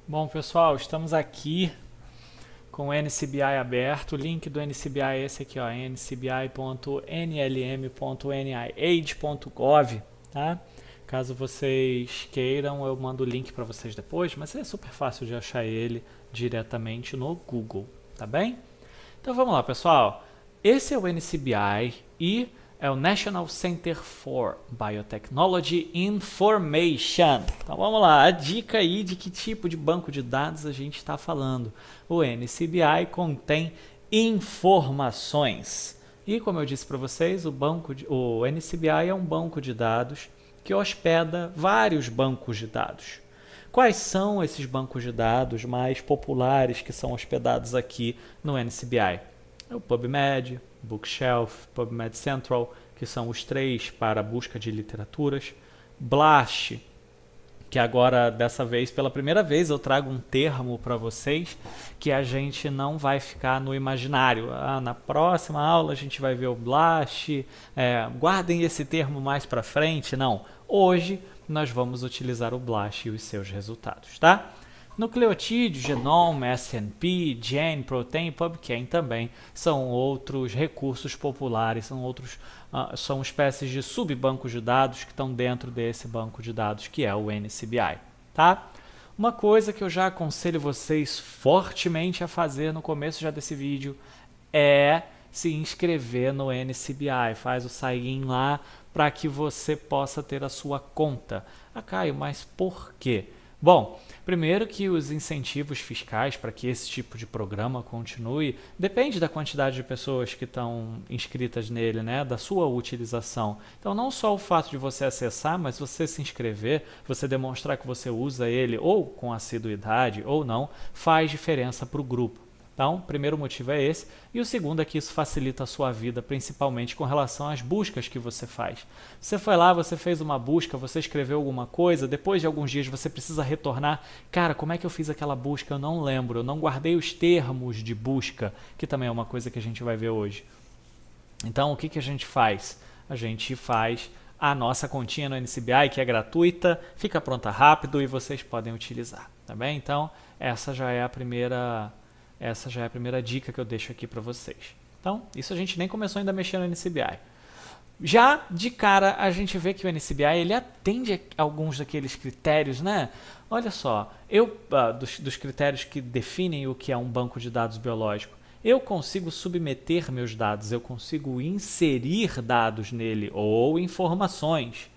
Bom, pessoal, estamos aqui com o NCBI aberto. O link do NCBI é esse aqui, ó, ncbi.nlm.nih.gov, tá? Caso vocês queiram, eu mando o link para vocês depois, mas é super fácil de achar ele diretamente no Google, tá bem? Então vamos lá, pessoal. Esse é o NCBI e é o National Center for Biotechnology Information. Então vamos lá, a dica aí de que tipo de banco de dados a gente está falando. O NCBI contém informações. E como eu disse para vocês, o NCBI é um banco de dados que hospeda vários bancos de dados. Quais são esses bancos de dados mais populares que são hospedados aqui no NCBI? É o PubMed, Bookshelf, PubMed Central, que são os três para a busca de literaturas. Blast, que agora, dessa vez, pela primeira vez, eu trago um termo para vocês que a gente não vai ficar no imaginário. Na próxima aula a gente vai ver o Blast, guardem esse termo mais para frente. Não, hoje nós vamos utilizar o Blast e os seus resultados, tá? Nucleotídeo, genome, SNP, Gene, Protein, PubChem também são outros recursos populares, são espécies de subbancos de dados que estão dentro desse banco de dados que é o NCBI, tá? Uma coisa que eu já aconselho vocês fortemente a fazer no começo já desse vídeo é se inscrever no NCBI, faz o sign-in lá para que você possa ter a sua conta. Caio, mas por quê? Bom, primeiro que os incentivos fiscais para que esse tipo de programa continue depende da quantidade de pessoas que estão inscritas nele, né, da sua utilização. Então não só o fato de você acessar, mas você se inscrever, você demonstrar que você usa ele ou com assiduidade ou não, faz diferença para o grupo. Então, o primeiro motivo é esse. E o segundo é que isso facilita a sua vida, principalmente com relação às buscas que você faz. Você foi lá, você fez uma busca, você escreveu alguma coisa, depois de alguns dias você precisa retornar. Cara, como é que eu fiz aquela busca? Eu não lembro, eu não guardei os termos de busca, que também é uma coisa que a gente vai ver hoje. Então, o que a gente faz? A gente faz a nossa continha no NCBI, que é gratuita, fica pronta rápido e vocês podem utilizar, tá bem? Então, essa já é a primeira dica que eu deixo aqui para vocês. Então, isso a gente nem começou ainda a mexer no NCBI. Já de cara a gente vê que o NCBI ele atende a alguns daqueles critérios, né? Olha só, dos critérios que definem o que é um banco de dados biológico, eu consigo submeter meus dados, eu consigo inserir dados nele ou informações.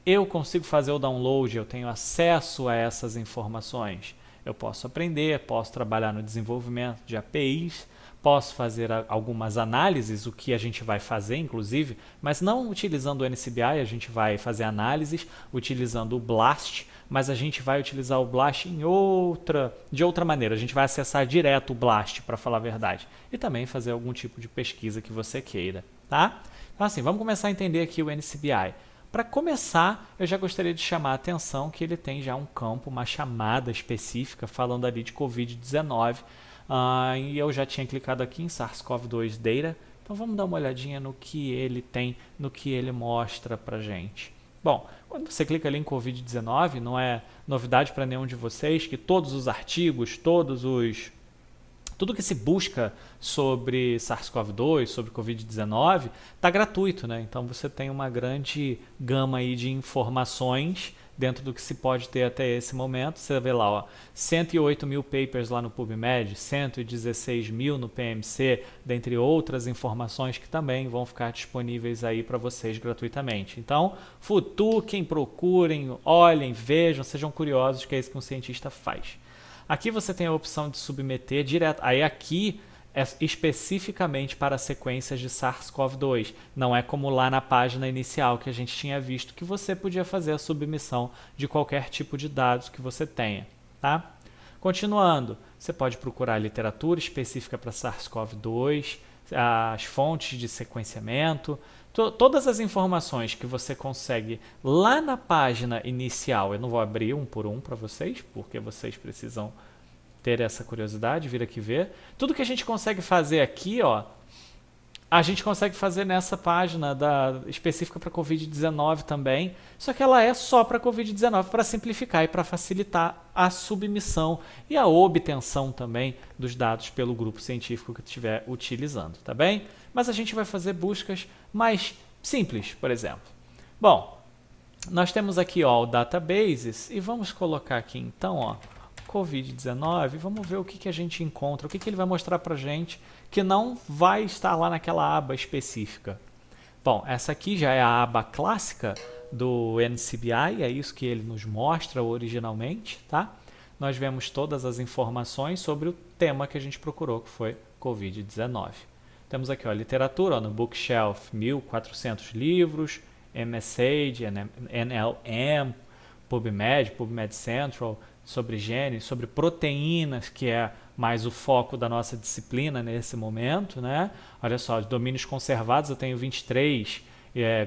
Eu consigo fazer o download, eu tenho acesso a essas informações. Eu posso aprender, posso trabalhar no desenvolvimento de APIs, posso fazer algumas análises, o que a gente vai fazer, inclusive, mas não utilizando o NCBI, a gente vai fazer análises utilizando o Blast, mas a gente vai utilizar o Blast de outra maneira. A gente vai acessar direto o Blast, para falar a verdade, e também fazer algum tipo de pesquisa que você queira, tá? Então, assim, vamos começar a entender aqui o NCBI. Para começar, eu já gostaria de chamar a atenção que ele tem já um campo, uma chamada específica falando ali de Covid-19. E eu já tinha clicado aqui em SARS-CoV-2 Data. Então vamos dar uma olhadinha no que ele tem, no que ele mostra para gente. Bom, quando você clica ali em Covid-19, não é novidade para nenhum de vocês que todos os artigos, tudo que se busca sobre SARS-CoV-2, sobre Covid-19, está gratuito, né? Então você tem uma grande gama aí de informações dentro do que se pode ter até esse momento. Você vê lá, ó, 108 mil papers lá no PubMed, 116 mil no PMC, dentre outras informações que também vão ficar disponíveis aí para vocês gratuitamente. Então, futuquem, procurem, olhem, vejam, sejam curiosos, que é isso que um cientista faz. Aqui você tem a opção de submeter direto. Aí aqui é especificamente para sequências de SARS-CoV-2. Não é como lá na página inicial que a gente tinha visto que você podia fazer a submissão de qualquer tipo de dados que você tenha, tá? Continuando, você pode procurar literatura específica para SARS-CoV-2, as fontes de sequenciamento, todas as informações que você consegue lá na página inicial. Eu não vou abrir um por um para vocês, porque vocês precisam ter essa curiosidade, vir aqui ver. Tudo que a gente consegue fazer aqui, ó, A gente consegue fazer nessa página específica para Covid-19 também, só que ela é só para Covid-19, para simplificar e para facilitar a submissão e a obtenção também dos dados pelo grupo científico que estiver utilizando, tá bem? Mas a gente vai fazer buscas mais simples, por exemplo. Bom, nós temos aqui ó, o Databases e vamos colocar aqui então ó, Covid-19, vamos ver o que a gente encontra, o que ele vai mostrar para a gente que não vai estar lá naquela aba específica. Bom, essa aqui já é a aba clássica do NCBI, é isso que ele nos mostra originalmente, tá? Nós vemos todas as informações sobre o tema que a gente procurou, que foi Covid-19. Temos aqui ó, literatura, ó, no Bookshelf, 1.400 livros, MSAID, NLM, PubMed, PubMed Central, sobre genes, sobre proteínas, que é mais o foco da nossa disciplina nesse momento, né? Olha só, de domínios conservados eu tenho 23,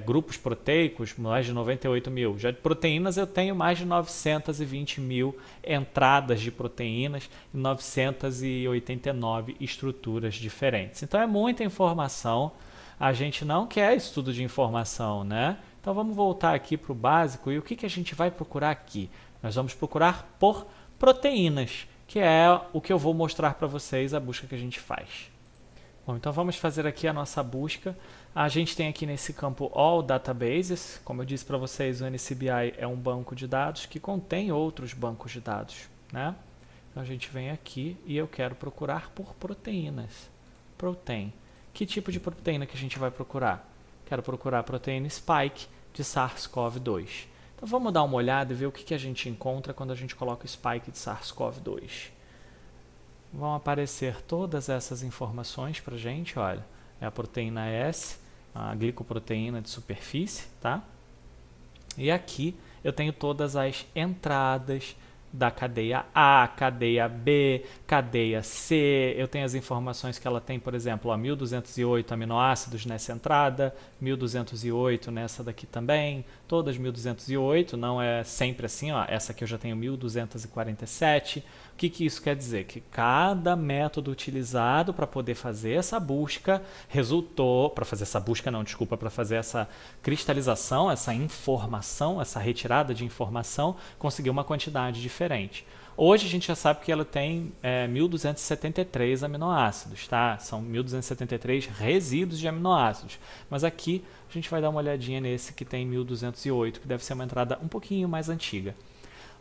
grupos proteicos, mais de 98 mil. Já de proteínas eu tenho mais de 920 mil entradas de proteínas e 989 estruturas diferentes. Então é muita informação, a gente não quer estudo de informação, né? Então vamos voltar aqui para o básico e o que a gente vai procurar aqui? Nós vamos procurar por proteínas, que é o que eu vou mostrar para vocês a busca que a gente faz. Bom, então vamos fazer aqui a nossa busca. A gente tem aqui nesse campo All Databases. Como eu disse para vocês, o NCBI é um banco de dados que contém outros bancos de dados, né? Então a gente vem aqui e eu quero procurar por proteínas. Protein. Que tipo de proteína que a gente vai procurar? Quero procurar a proteína Spike de SARS-CoV-2. Então vamos dar uma olhada e ver o que a gente encontra quando a gente coloca o Spike de SARS-CoV-2. Vão aparecer todas essas informações para a gente, olha. É a proteína S, a glicoproteína de superfície, tá? E aqui eu tenho todas as entradas da cadeia A, cadeia B, cadeia C. Eu tenho as informações que ela tem, por exemplo, 1.208 aminoácidos nessa entrada, 1.208 nessa daqui também, todas 1.208, não é sempre assim, ó, essa aqui eu já tenho 1.247. O que isso quer dizer? Que cada método utilizado para poder fazer essa busca resultou, para fazer essa busca não, desculpa, para fazer essa cristalização, essa informação, essa retirada de informação, conseguiu uma quantidade diferente. Hoje a gente já sabe que ela tem 1.273 aminoácidos, tá? São 1.273 resíduos de aminoácidos. Mas aqui a gente vai dar uma olhadinha nesse que tem 1.208, que deve ser uma entrada um pouquinho mais antiga.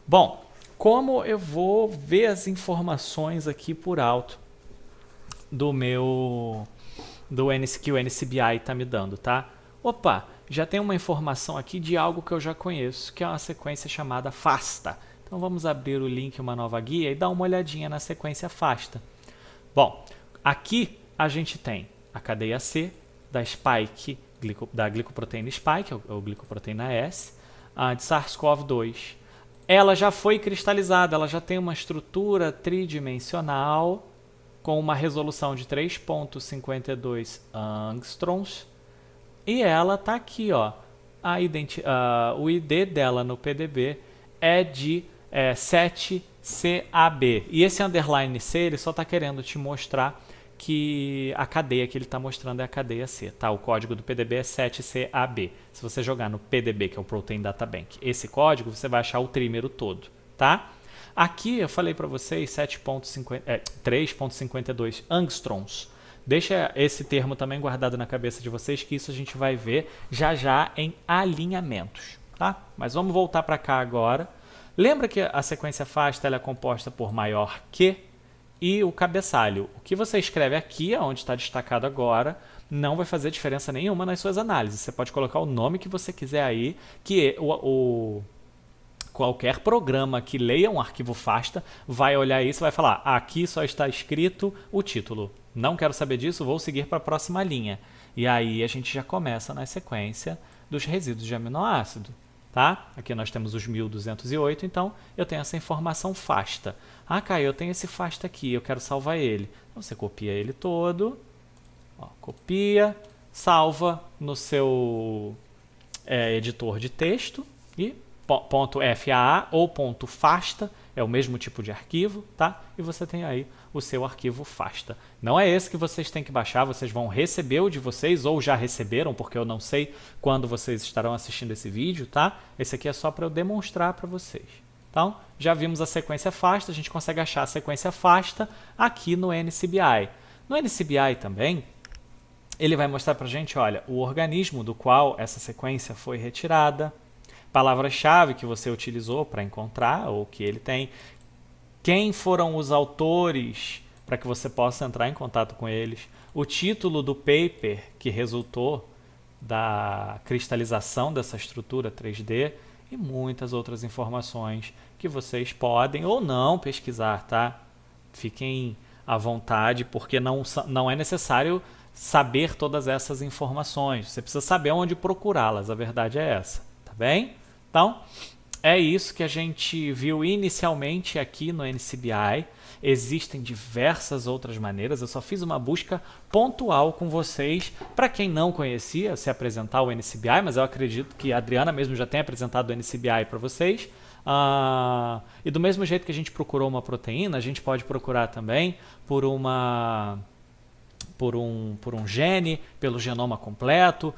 Bom, como eu vou ver as informações aqui por alto do que o NCBI está me dando, tá? Opa, já tem uma informação aqui de algo que eu já conheço, que é uma sequência chamada FASTA. Então vamos abrir o link, uma nova guia, e dar uma olhadinha na sequência FASTA. Bom, aqui a gente tem a cadeia C da Spike, da glicoproteína Spike, ou glicoproteína S, de SARS-CoV-2. Ela já foi cristalizada, ela já tem uma estrutura tridimensional com uma resolução de 3,52 angstroms e ela está aqui, ó, o ID dela no PDB é de 7CAB e esse underline C ele só está querendo te mostrar que a cadeia que ele está mostrando é a cadeia C, tá? O código do PDB é 7CAB. Se você jogar no PDB, que é o Protein Data Bank, esse código, você vai achar o trímero todo, tá? Aqui eu falei para vocês 3,52 angstroms. Deixa esse termo também guardado na cabeça de vocês, que isso a gente vai ver já já em alinhamentos, tá? Mas vamos voltar para cá agora. Lembra que a sequência FASTA ela é composta por maior que e o cabeçalho. O que você escreve aqui, onde está destacado agora, não vai fazer diferença nenhuma nas suas análises. Você pode colocar o nome que você quiser aí, que qualquer programa que leia um arquivo FASTA vai olhar isso e vai falar, aqui só está escrito o título. Não quero saber disso, vou seguir para a próxima linha. E aí a gente já começa na sequência dos resíduos de aminoácido. Tá? Aqui nós temos os 1.208, então eu tenho essa informação FASTA. Ah, Caio, eu tenho esse FASTA aqui, eu quero salvar ele. Então você copia ele todo, ó, copia, salva no seu editor de texto e .faa ou .fasta é o mesmo tipo de arquivo, tá? E você tem aí o seu arquivo FASTA. Não é esse que vocês têm que baixar, vocês vão receber o de vocês, ou já receberam, porque eu não sei quando vocês estarão assistindo esse vídeo, tá? Esse aqui é só para eu demonstrar para vocês. Então, já vimos a sequência FASTA, a gente consegue achar a sequência FASTA aqui no NCBI. No NCBI também, ele vai mostrar para a gente, olha, o organismo do qual essa sequência foi retirada, palavra-chave que você utilizou para encontrar, ou que ele tem, quem foram os autores para que você possa entrar em contato com eles, o título do paper que resultou da cristalização dessa estrutura 3D e muitas outras informações que vocês podem ou não pesquisar, tá? Fiquem à vontade, porque não é necessário saber todas essas informações. Você precisa saber onde procurá-las, a verdade é essa, tá bem? Então, é isso que a gente viu inicialmente aqui no NCBI. Existem diversas outras maneiras, eu só fiz uma busca pontual com vocês. Para quem não conhecia, se apresentar o NCBI, mas eu acredito que a Adriana mesmo já tem apresentado o NCBI para vocês. E do mesmo jeito que a gente procurou uma proteína, a gente pode procurar também por um gene, pelo genoma completo,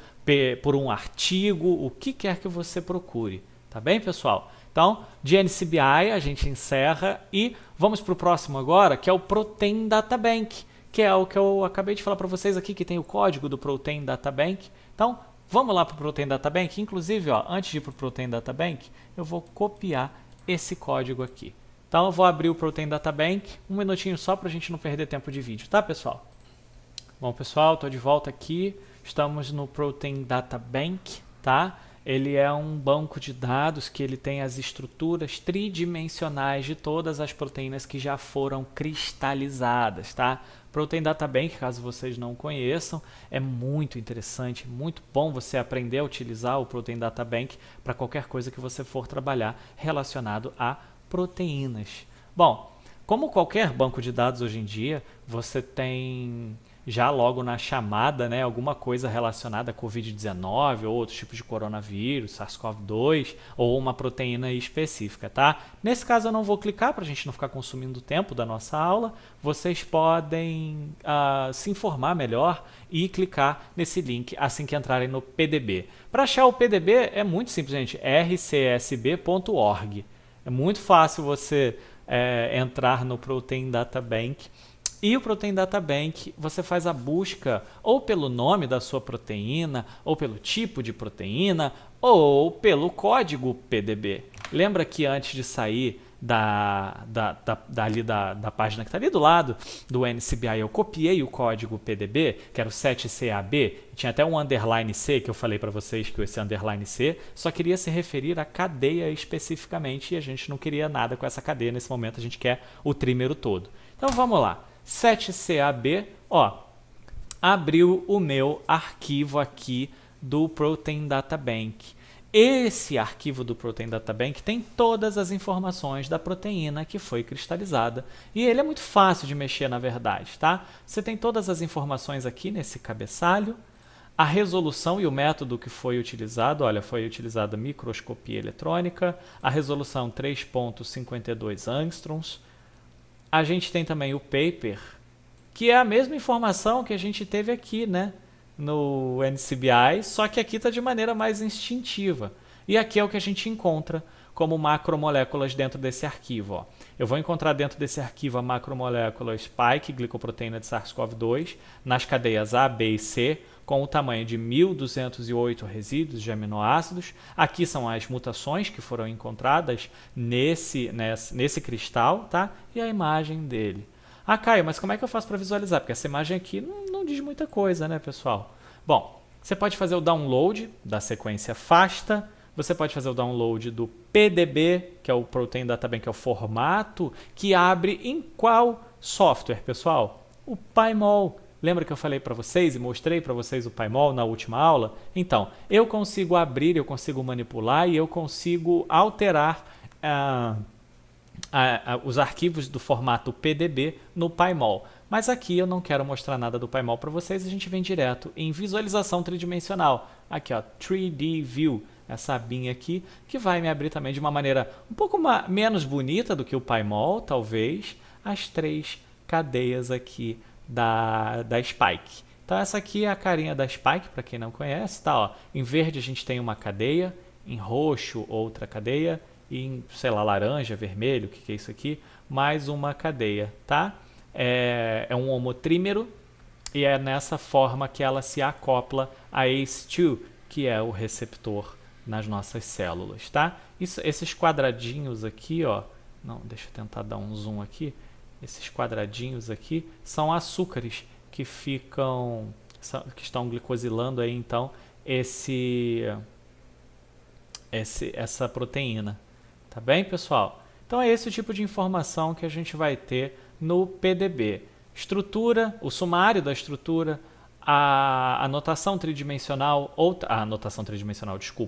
por um artigo, o que quer que você procure. Tá bem, pessoal? Então, de NCBI a gente encerra e vamos para o próximo agora, que é o Protein Data Bank, que é o que eu acabei de falar para vocês aqui, que tem o código do Protein Data Bank. Então, vamos lá para o Protein Data Bank. Inclusive, ó, antes de ir para o Protein Data Bank, eu vou copiar esse código aqui. Então, eu vou abrir o Protein Data Bank, um minutinho só para a gente não perder tempo de vídeo, tá, pessoal? Bom, pessoal, estou de volta aqui. Estamos no Protein Data Bank, tá? Ele é um banco de dados que ele tem as estruturas tridimensionais de todas as proteínas que já foram cristalizadas, tá? Protein Data Bank, caso vocês não conheçam, é muito interessante, muito bom você aprender a utilizar o Protein Data Bank para qualquer coisa que você for trabalhar relacionado a proteínas. Bom, como qualquer banco de dados hoje em dia, você tem já logo na chamada, né, alguma coisa relacionada a Covid-19 ou outros tipos de coronavírus, SARS-CoV-2 ou uma proteína específica, tá? Nesse caso eu não vou clicar para a gente não ficar consumindo o tempo da nossa aula. Vocês podem se informar melhor e clicar nesse link assim que entrarem no PDB. Para achar o PDB é muito simples, gente, rcsb.org. É muito fácil você entrar no Protein Data Bank. E o Protein Data Bank, você faz a busca ou pelo nome da sua proteína, ou pelo tipo de proteína, ou pelo código PDB. Lembra que antes de sair da página que está ali do lado do NCBI, eu copiei o código PDB, que era o 7CAB, tinha até um underline C, que eu falei para vocês que esse underline C só queria se referir à cadeia especificamente, e a gente não queria nada com essa cadeia nesse momento, a gente quer o trímero todo. Então vamos lá. 7CAB, ó, abriu o meu arquivo aqui do Protein Data Bank. Esse arquivo do Protein Data Bank tem todas as informações da proteína que foi cristalizada. E ele é muito fácil de mexer, na verdade, tá? Você tem todas as informações aqui nesse cabeçalho. A resolução e o método que foi utilizado, olha, foi utilizada microscopia eletrônica, a resolução 3.52 angstroms. A gente tem também o paper, que é a mesma informação que a gente teve aqui, né, no NCBI, só que aqui está de maneira mais instintiva. E aqui é o que a gente encontra como macromoléculas dentro desse arquivo. Ó. Eu vou encontrar dentro desse arquivo a macromolécula spike, glicoproteína de SARS-CoV-2, nas cadeias A, B e C, com o tamanho de 1.208 resíduos de aminoácidos. Aqui são as mutações que foram encontradas nesse cristal, tá? E a imagem dele. Ah, Caio, mas como é que eu faço para visualizar? Porque essa imagem aqui não diz muita coisa, né, pessoal? Bom, você pode fazer o download da sequência FASTA, você pode fazer o download do PDB, que é o Protein Data Bank, que é o formato que abre em qual software, pessoal? O PyMol. Lembra que eu falei para vocês e mostrei para vocês o PyMol na última aula? Então, eu consigo abrir, eu consigo manipular e eu consigo alterar os arquivos do formato PDB no PyMol. Mas aqui eu não quero mostrar nada do PyMol para vocês, a gente vem direto em visualização tridimensional. Aqui, ó, 3D View. essa abinha aqui, que vai me abrir também de uma maneira um pouco menos bonita do que o PyMol, talvez, as 3 cadeias aqui da Spike. Então essa aqui é a carinha da Spike, para quem não conhece, tá? Ó, em verde a gente tem uma cadeia, em roxo outra cadeia, e em, sei lá, laranja, vermelho, o que é isso aqui? Mais uma cadeia, tá? É um homotrímero, e é nessa forma que ela se acopla a ACE2, que é o receptor nas nossas células, tá? Esses quadradinhos aqui, ó, não, deixa eu tentar dar um zoom aqui. Esses quadradinhos aqui são açúcares que que estão glicosilando aí então essa proteína, tá bem, pessoal? Então é esse o tipo de informação que a gente vai ter no PDB. Estrutura, o sumário da estrutura, a anotação tridimensional,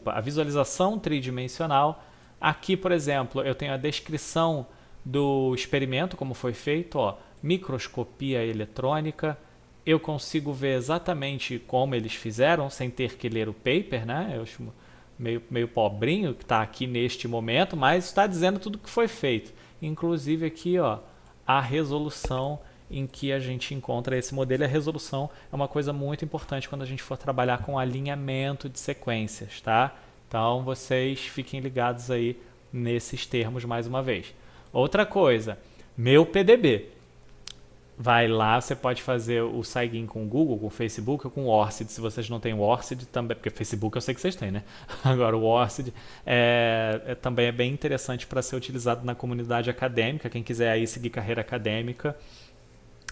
a visualização tridimensional. Aqui, por exemplo, eu tenho a descrição do experimento, como foi feito, ó, microscopia eletrônica. Eu consigo ver exatamente como eles fizeram, sem ter que ler o paper, né? Eu acho meio pobrinho que está aqui neste momento, mas está dizendo tudo que foi feito. Inclusive aqui, ó, a resolução em que a gente encontra esse modelo. E a resolução é uma coisa muito importante quando a gente for trabalhar com alinhamento de sequências, tá? Então vocês fiquem ligados aí nesses termos mais uma vez. Outra coisa, meu PDB. Vai lá, você pode fazer o sign-in com o Google, com o Facebook ou com o Orcid, se vocês não têm o Orcid também, porque Facebook eu sei que vocês têm, né? Agora o Orcid também é bem interessante para ser utilizado na comunidade acadêmica. Quem quiser aí seguir carreira acadêmica,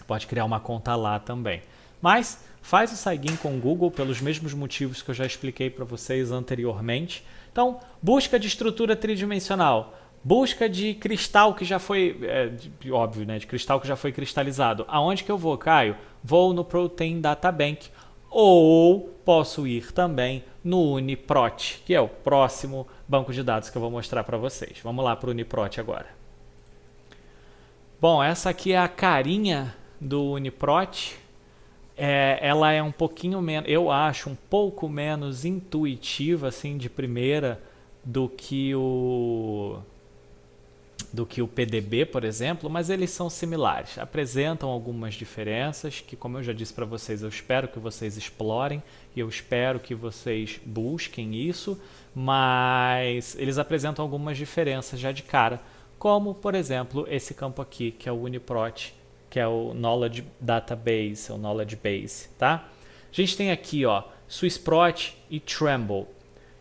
pode criar uma conta lá também. Mas faz o sign-in com o Google pelos mesmos motivos que eu já expliquei para vocês anteriormente. Então, busca de estrutura tridimensional. Busca de cristal que já foi, óbvio, né, de cristal que já foi cristalizado. Aonde que eu vou, Caio? Vou no Protein Data Bank ou posso ir também no UniProt, que é o próximo banco de dados que eu vou mostrar para vocês. Vamos lá para o UniProt agora. Bom, essa aqui é a carinha do UniProt. Ela é um pouquinho menos, eu acho, um pouco menos intuitiva assim de primeira do que o PDB, por exemplo, mas eles são similares. Apresentam algumas diferenças que, como eu já disse para vocês, eu espero que vocês explorem e eu espero que vocês busquem isso, mas eles apresentam algumas diferenças já de cara, como, por exemplo, esse campo aqui, que é o UniProt, que é o Knowledge Database, o Knowledge Base, tá? A gente tem aqui, ó, SwissProt e Tremble.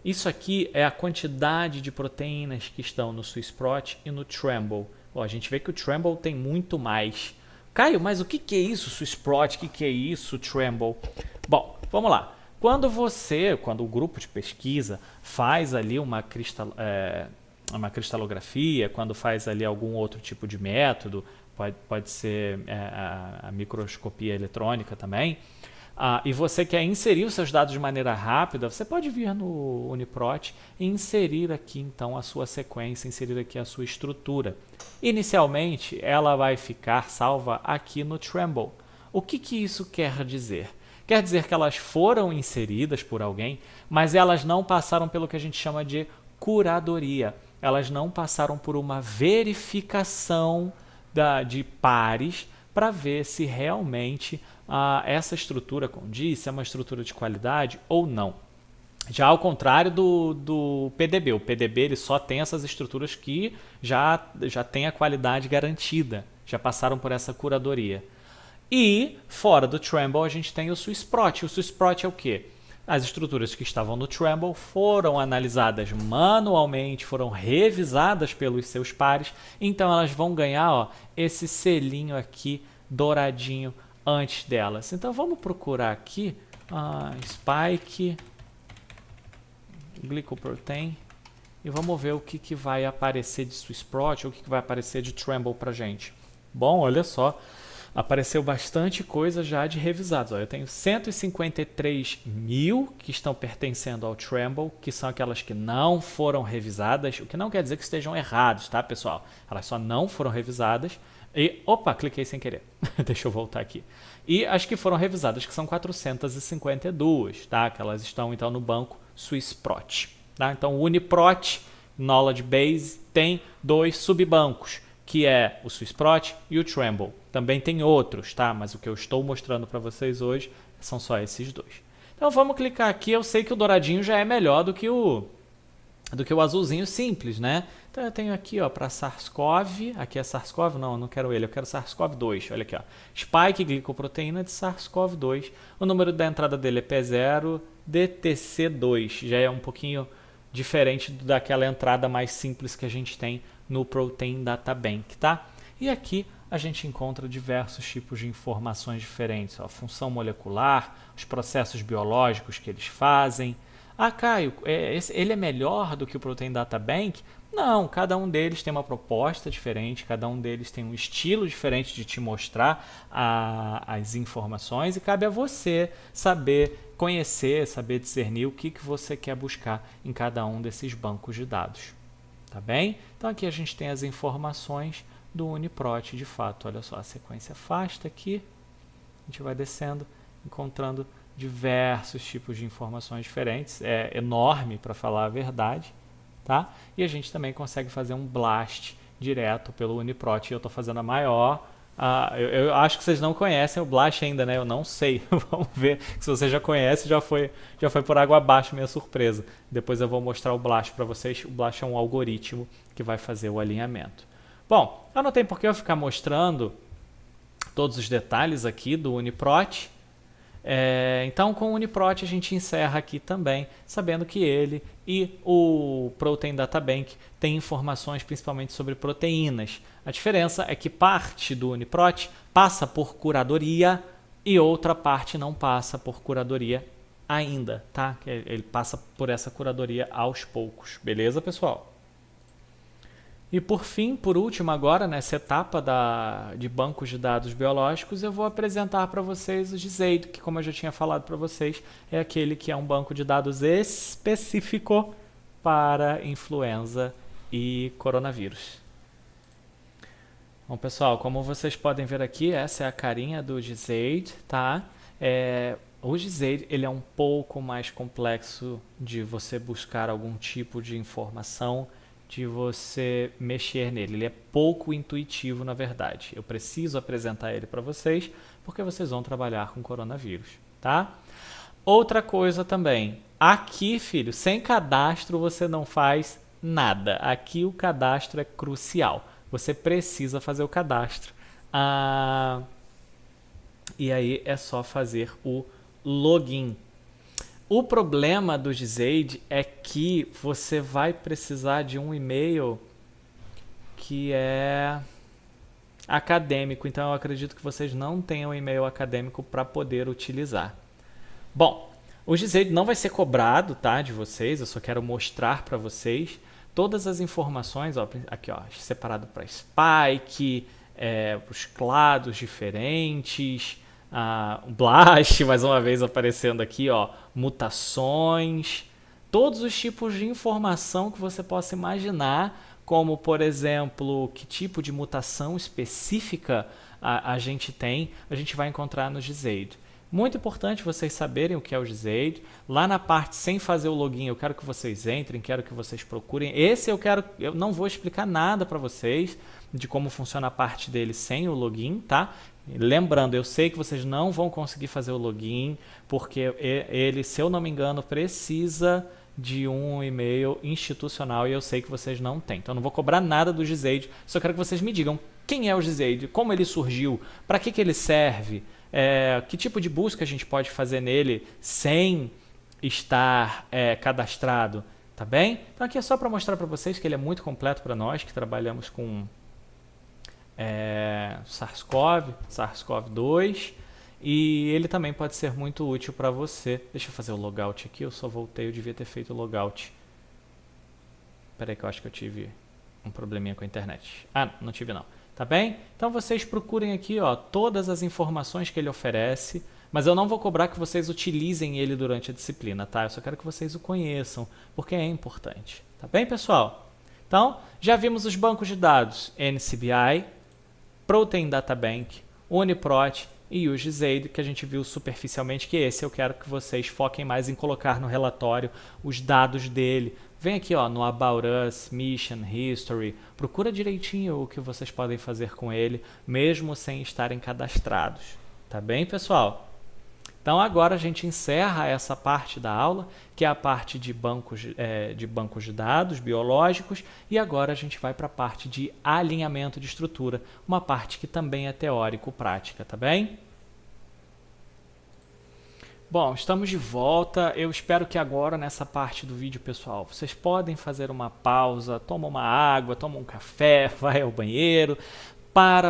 Isso aqui é a quantidade de proteínas que estão no SwissProt e no Tremble. Ó, a gente vê que o Tremble tem muito mais. Caio, mas o que é isso, SwissProt? O que é isso, Tremble? Bom, vamos lá. Quando o grupo de pesquisa faz ali uma cristalografia, quando faz ali algum outro tipo de método, pode ser a microscopia eletrônica também, e você quer inserir os seus dados de maneira rápida, você pode vir no UniProt e inserir aqui então a sua sequência, inserir aqui a sua estrutura. Inicialmente, ela vai ficar salva aqui no Tremble. O que isso quer dizer? Quer dizer que elas foram inseridas por alguém, mas elas não passaram pelo que a gente chama de curadoria. Elas não passaram por uma verificação de pares para ver se realmente essa estrutura condiz, se é uma estrutura de qualidade ou não. Já ao contrário do PDB. O PDB ele só tem essas estruturas que já tem a qualidade garantida, já passaram por essa curadoria. E fora do Tremble a gente tem o SwissProt. O SwissProt é o quê? As estruturas que estavam no Tremble foram analisadas manualmente, foram revisadas pelos seus pares, então elas vão ganhar, ó, esse selinho aqui douradinho antes delas. Então vamos procurar aqui Spike Glycoprotein e vamos ver o que vai aparecer de SwissProt ou o que vai aparecer de Tremble pra gente. Bom, olha só, apareceu bastante coisa já de revisados. Ó, eu tenho 153 mil que estão pertencendo ao Tremble, que são aquelas que não foram revisadas, o que não quer dizer que estejam errados, tá, pessoal? Elas só não foram revisadas. E, opa, cliquei sem querer. Deixa eu voltar aqui. E as que foram revisadas, que são 452, tá? Que elas estão, então, no banco SwissProt. tá? Então o UniProt Knowledge Base tem 2 subbancos, que é o Swissprot e o Tremble. Também tem outros, tá? Mas o que eu estou mostrando para vocês hoje são só esses 2. Então vamos clicar aqui. Eu sei que o douradinho já é melhor do que o azulzinho simples, né? Então eu tenho aqui, ó, para SARS-CoV, aqui é SARS-CoV, não, eu não quero ele, eu quero SARS-CoV-2, olha aqui, ó. Spike glicoproteína de SARS-CoV-2, o número da entrada dele é P0, DTC2, já é um pouquinho diferente daquela entrada mais simples que a gente tem no Protein Data Bank, tá? E aqui a gente encontra diversos tipos de informações diferentes, ó, função molecular, os processos biológicos que eles fazem. Ah, Caio, ele é melhor do que o Protein Data Bank? Não, cada um deles tem uma proposta diferente, cada um deles tem um estilo diferente de te mostrar as informações e cabe a você saber conhecer, saber discernir o que você quer buscar em cada um desses bancos de dados. Tá bem? Então aqui a gente tem as informações do UniProt de fato. Olha só, a sequência FASTA aqui, a gente vai descendo, encontrando diversos tipos de informações diferentes, é enorme para falar a verdade, tá? E a gente também consegue fazer um blast direto pelo UniProt, e eu estou fazendo a maior, eu acho que vocês não conhecem o blast ainda, né? Eu não sei, vamos ver, se você já conhece, já foi por água abaixo, minha surpresa. Depois eu vou mostrar o blast para vocês. O blast é um algoritmo que vai fazer o alinhamento. Bom, eu não tem por que eu ficar mostrando todos os detalhes aqui do UniProt. Então com o UniProt a gente encerra aqui também, sabendo que ele e o Protein Data Bank têm informações principalmente sobre proteínas. A diferença é que parte do UniProt passa por curadoria e outra parte não passa por curadoria ainda, tá? Ele passa por essa curadoria aos poucos, beleza, pessoal? E por fim, por último agora, nessa etapa de bancos de dados biológicos, eu vou apresentar para vocês o GISAID, que como eu já tinha falado para vocês, é aquele que é um banco de dados específico para influenza e coronavírus. Bom, pessoal, como vocês podem ver aqui, essa é a carinha do GISAID, tá? O GISAID ele é um pouco mais complexo de você buscar algum tipo de informação, de você mexer nele. Ele é pouco intuitivo, na verdade. Eu preciso apresentar ele para vocês, porque vocês vão trabalhar com coronavírus, tá? Outra coisa também. Aqui, filho, sem cadastro você não faz nada. Aqui o cadastro é crucial. Você precisa fazer o cadastro. E aí é só fazer o login. O problema do GISAID é que você vai precisar de um e-mail que é acadêmico, então eu acredito que vocês não tenham e-mail acadêmico para poder utilizar. Bom, o GISAID não vai ser cobrado, tá, de vocês, eu só quero mostrar para vocês todas as informações, ó, aqui ó, separado para Spike, os clados diferentes, o blast, mais uma vez aparecendo aqui, ó, mutações, todos os tipos de informação que você possa imaginar, como, por exemplo, que tipo de mutação específica a gente tem, a gente vai encontrar no GISAID. Muito importante vocês saberem o que é o GISAID. Lá na parte sem fazer o login, eu quero que vocês entrem, quero que vocês procurem. Eu não vou explicar nada para vocês de como funciona a parte dele sem o login, tá? Lembrando, eu sei que vocês não vão conseguir fazer o login, porque ele, se eu não me engano, precisa de um e-mail institucional e eu sei que vocês não têm. Então, eu não vou cobrar nada do GISAID, só quero que vocês me digam quem é o GISAID, como ele surgiu, para que ele serve, que tipo de busca a gente pode fazer nele sem estar cadastrado, tá bem? Então, aqui é só para mostrar para vocês que ele é muito completo para nós, que trabalhamos com SARS-CoV, SARS-CoV-2, e ele também pode ser muito útil para você. Deixa eu fazer o logout aqui, eu só voltei, eu devia ter feito o logout. Espera aí que eu acho que eu tive um probleminha com a internet. Não tive não. Tá bem? Então vocês procurem aqui, ó, todas as informações que ele oferece, mas eu não vou cobrar que vocês utilizem ele durante a disciplina, tá? Eu só quero que vocês o conheçam, porque é importante. Tá bem, pessoal? Então, já vimos os bancos de dados NCBI, Protein Data Bank, UniProt e o GISAID, que a gente viu superficialmente, que esse eu quero que vocês foquem mais em colocar no relatório os dados dele, vem aqui ó, no About Us, Mission, History, procura direitinho o que vocês podem fazer com ele, mesmo sem estarem cadastrados. Tá bem, pessoal? Então agora a gente encerra essa parte da aula, que é a parte de bancos de dados biológicos, e agora a gente vai para a parte de alinhamento de estrutura, uma parte que também é teórico-prática, tá bem? Bom, estamos de volta. Eu espero que agora nessa parte do vídeo, pessoal, vocês podem fazer uma pausa, toma uma água, toma um café, vai ao banheiro,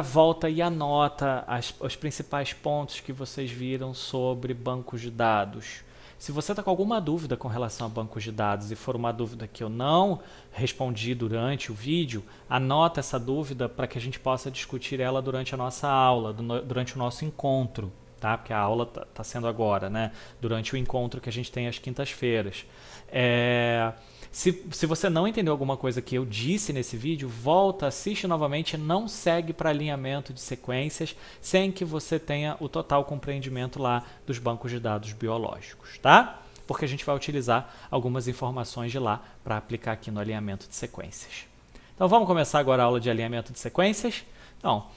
volta e anota os principais pontos que vocês viram sobre bancos de dados. Se você está com alguma dúvida com relação a bancos de dados e for uma dúvida que eu não respondi durante o vídeo, anota essa dúvida para que a gente possa discutir ela durante a nossa aula, durante o nosso encontro. Tá? Porque a aula está sendo agora, né? Durante o encontro que a gente tem às quintas-feiras. Se você não entendeu alguma coisa que eu disse nesse vídeo, volta, assiste novamente, não segue para alinhamento de sequências sem que você tenha o total compreendimento lá dos bancos de dados biológicos, tá? Porque a gente vai utilizar algumas informações de lá para aplicar aqui no alinhamento de sequências. Então vamos começar agora a aula de alinhamento de sequências. Então,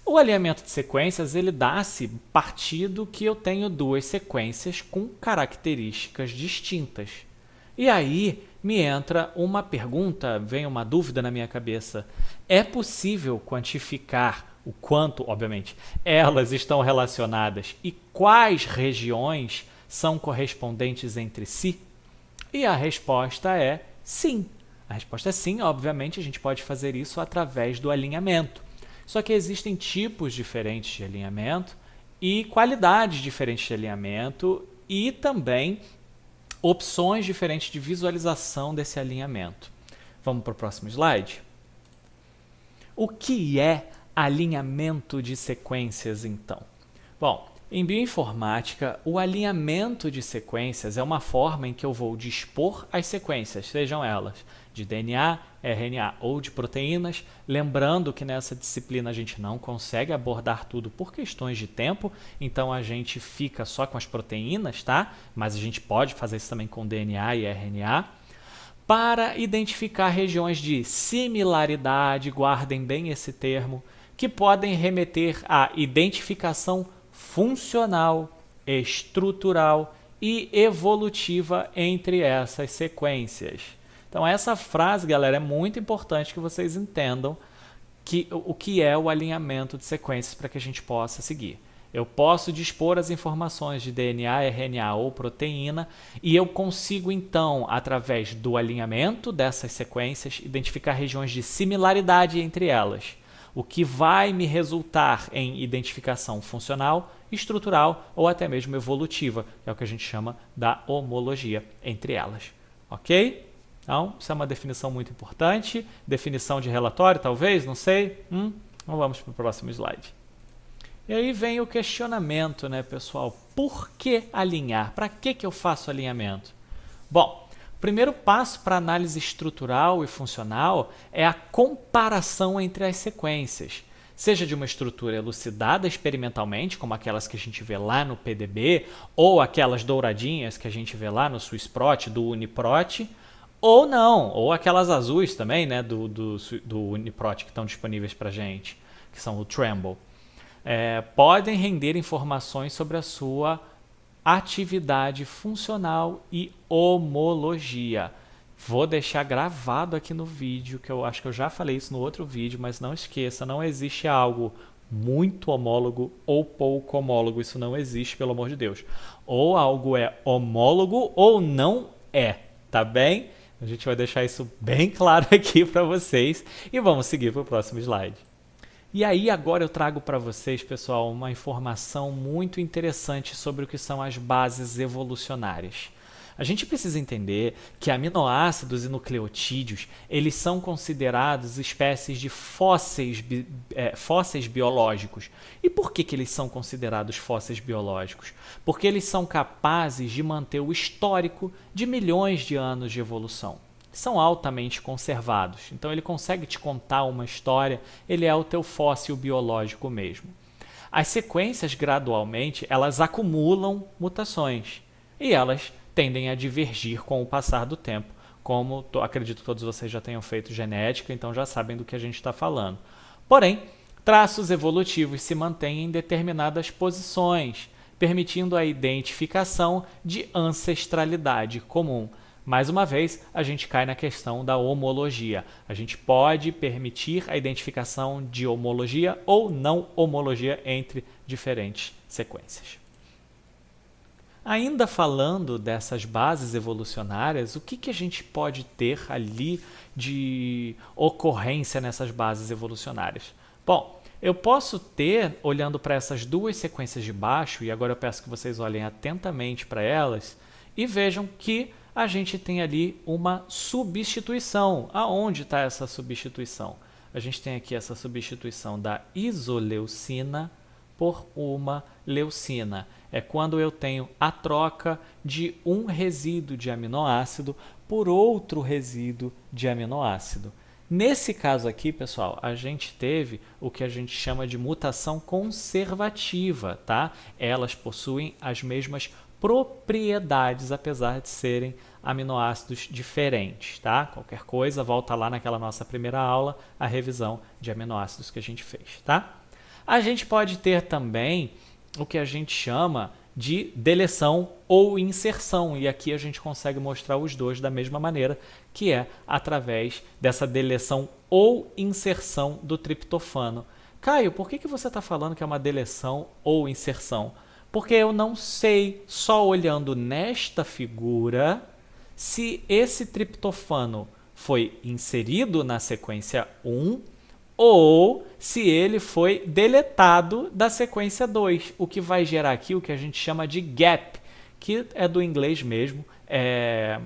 o alinhamento de sequências, ele dá-se partindo que eu tenho duas sequências com características distintas. E aí me entra uma pergunta, vem uma dúvida na minha cabeça. É possível quantificar o quanto, obviamente, elas estão relacionadas e quais regiões são correspondentes entre si? E a resposta é sim. A resposta é sim, obviamente, a gente pode fazer isso através do alinhamento. Só que existem tipos diferentes de alinhamento e qualidades diferentes de alinhamento e também opções diferentes de visualização desse alinhamento. Vamos para o próximo slide? O que é alinhamento de sequências, então? Bom, em bioinformática, o alinhamento de sequências é uma forma em que eu vou dispor as sequências, sejam elas de DNA, RNA ou de proteínas, lembrando que nessa disciplina a gente não consegue abordar tudo por questões de tempo, então a gente fica só com as proteínas, tá? Mas a gente pode fazer isso também com DNA e RNA, para identificar regiões de similaridade, guardem bem esse termo, que podem remeter à identificação funcional, estrutural e evolutiva entre essas sequências. Então essa frase, galera, é muito importante que vocês entendam o que é o alinhamento de sequências para que a gente possa seguir. Eu posso dispor as informações de DNA, RNA ou proteína e eu consigo então, através do alinhamento dessas sequências, identificar regiões de similaridade entre elas, o que vai me resultar em identificação funcional, estrutural ou até mesmo evolutiva, que é o que a gente chama da homologia entre elas. Ok? Então, isso é uma definição muito importante. Definição de relatório, talvez, não sei. Então vamos para o próximo slide. E aí vem o questionamento, né, pessoal? Por que alinhar? Para que eu faço alinhamento? Bom, o primeiro passo para análise estrutural e funcional é a comparação entre as sequências, seja de uma estrutura elucidada experimentalmente, como aquelas que a gente vê lá no PDB, ou aquelas douradinhas que a gente vê lá no SwissProt, do UniProt, ou não, ou aquelas azuis também, né, do UniProt que estão disponíveis para a gente, que são o Tremble. Podem render informações sobre a sua atividade funcional e homologia. Vou deixar gravado aqui no vídeo, que eu acho que eu já falei isso no outro vídeo, mas não esqueça, não existe algo muito homólogo ou pouco homólogo, isso não existe, pelo amor de Deus. Ou algo é homólogo ou não é, tá bem? A gente vai deixar isso bem claro aqui para vocês e vamos seguir para o próximo slide. E aí agora eu trago para vocês, pessoal, uma informação muito interessante sobre o que são as bases evolucionárias. A gente precisa entender que aminoácidos e nucleotídeos, eles são considerados espécies de fósseis biológicos. E por que eles são considerados fósseis biológicos? Porque eles são capazes de manter o histórico de milhões de anos de evolução. São altamente conservados, então ele consegue te contar uma história, ele é o teu fóssil biológico mesmo. As sequências, gradualmente, elas acumulam mutações e elas tendem a divergir com o passar do tempo, como acredito que todos vocês já tenham feito genética, então já sabem do que a gente está falando. Porém, traços evolutivos se mantêm em determinadas posições, permitindo a identificação de ancestralidade comum. Mais uma vez, a gente cai na questão da homologia. A gente pode permitir a identificação de homologia ou não homologia entre diferentes sequências. Ainda falando dessas bases evolucionárias, o que a gente pode ter ali de ocorrência nessas bases evolucionárias? Bom, eu posso ter, olhando para essas duas sequências de baixo, e agora eu peço que vocês olhem atentamente para elas, e vejam que a gente tem ali uma substituição. Aonde está essa substituição? A gente tem aqui essa substituição da isoleucina por uma leucina. É quando eu tenho a troca de um resíduo de aminoácido por outro resíduo de aminoácido. Nesse caso aqui, pessoal, a gente teve o que a gente chama de mutação conservativa, tá? Elas possuem as mesmas propriedades, apesar de serem aminoácidos diferentes, tá? Qualquer coisa, volta lá naquela nossa primeira aula, a revisão de aminoácidos que a gente fez, tá? A gente pode ter também o que a gente chama de deleção ou inserção, e aqui a gente consegue mostrar os dois da mesma maneira, que é através dessa deleção ou inserção do triptofano. Caio, por que você está falando que é uma deleção ou inserção? Porque eu não sei, só olhando nesta figura, se esse triptofano foi inserido na sequência 1 ou se ele foi deletado da sequência 2, o que vai gerar aqui o que a gente chama de gap, que é do inglês mesmo,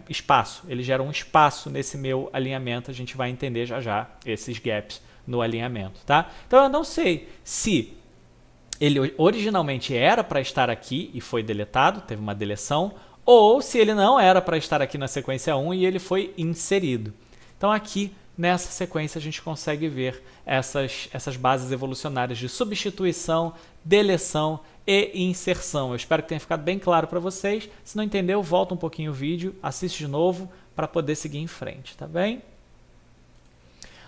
espaço. Ele gera um espaço nesse meu alinhamento, a gente vai entender já já esses gaps no alinhamento, tá? Então eu não sei se ele originalmente era para estar aqui e foi deletado, teve uma deleção, ou se ele não era para estar aqui na sequência 1 e ele foi inserido. Então aqui nessa sequência a gente consegue ver essas bases evolucionárias de substituição, deleção e inserção. Eu espero que tenha ficado bem claro para vocês. Se não entendeu, volta um pouquinho o vídeo, assiste de novo para poder seguir em frente, tá bem?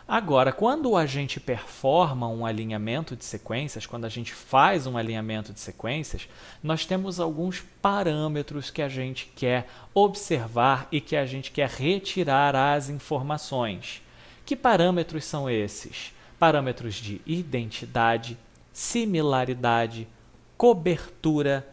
Agora, quando a gente performa um alinhamento de sequências, quando a gente faz um alinhamento de sequências, nós temos alguns parâmetros que a gente quer observar e que a gente quer retirar as informações. Que parâmetros são esses? Parâmetros de identidade, similaridade, cobertura,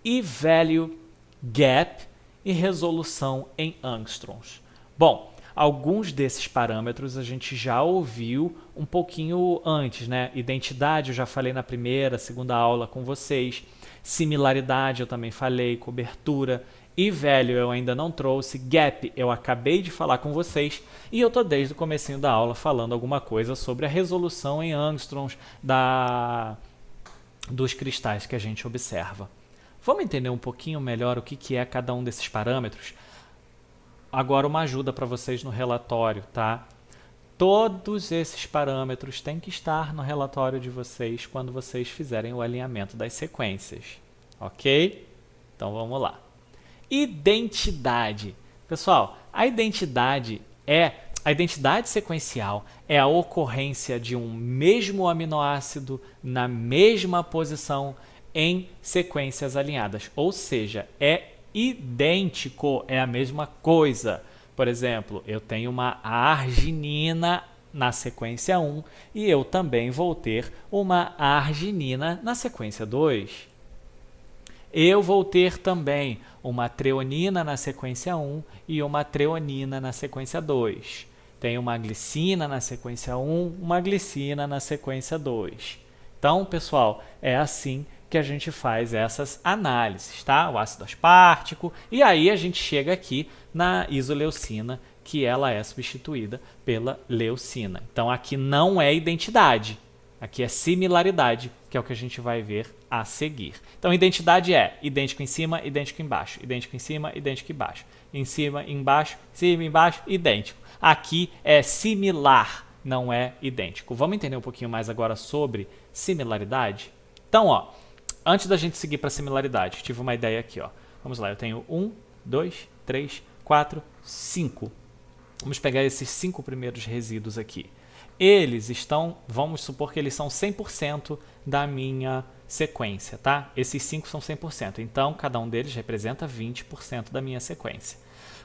e-value, gap e resolução em angstroms. Bom, alguns desses parâmetros a gente já ouviu um pouquinho antes, né? Identidade eu já falei na primeira, segunda aula com vocês. Similaridade eu também falei, cobertura. E-value eu ainda não trouxe, gap eu acabei de falar com vocês e eu estou desde o comecinho da aula falando alguma coisa sobre a resolução em angstroms dos cristais que a gente observa. Vamos entender um pouquinho melhor o que é cada um desses parâmetros? Agora uma ajuda para vocês no relatório, tá? Todos esses parâmetros têm que estar no relatório de vocês quando vocês fizerem o alinhamento das sequências, ok? Então vamos lá. Identidade. Pessoal, a identidade sequencial é a ocorrência de um mesmo aminoácido na mesma posição em sequências alinhadas, ou seja, é idêntico, é a mesma coisa. Por exemplo, eu tenho uma arginina na sequência 1 e eu também vou ter uma arginina na sequência 2. Eu vou ter também uma treonina na sequência 1 e uma treonina na sequência 2. Tem uma glicina na sequência 1, uma glicina na sequência 2. Então, pessoal, é assim que a gente faz essas análises, tá? O ácido aspartico, e aí a gente chega aqui na isoleucina, que ela é substituída pela leucina. Então, aqui não é identidade, aqui é similaridade, que é o que a gente vai ver a seguir. Então, identidade é idêntico em cima, idêntico embaixo, idêntico em cima, idêntico embaixo, em cima, embaixo, cima, embaixo, idêntico. Aqui é similar, não é idêntico. Vamos entender um pouquinho mais agora sobre similaridade? Então, ó, antes da gente seguir para similaridade, tive uma ideia aqui, ó. Vamos lá, eu tenho 1, 2, 3, 4, 5. Vamos pegar esses 5 primeiros resíduos aqui. Eles estão, vamos supor que eles são 100% da minha sequência, tá? Esses 5 são 100%, então cada um deles representa 20% da minha sequência.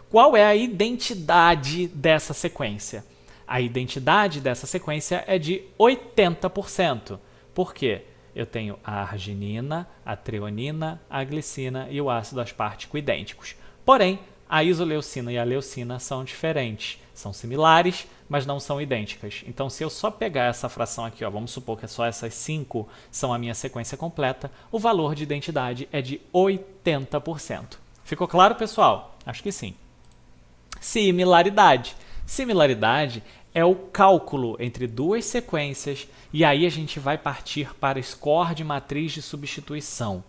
Qual é a identidade dessa sequência? A identidade dessa sequência é de 80%. Por quê? Eu tenho a arginina, a treonina, a glicina e o ácido aspartico idênticos. Porém, a isoleucina e a leucina são diferentes. São similares, mas não são idênticas. Então, se eu só pegar essa fração aqui, ó, vamos supor que só essas 5 são a minha sequência completa, o valor de identidade é de 80%. Ficou claro, pessoal? Acho que sim. Similaridade. Similaridade é o cálculo entre duas sequências e aí a gente vai partir para score de matriz de substituição.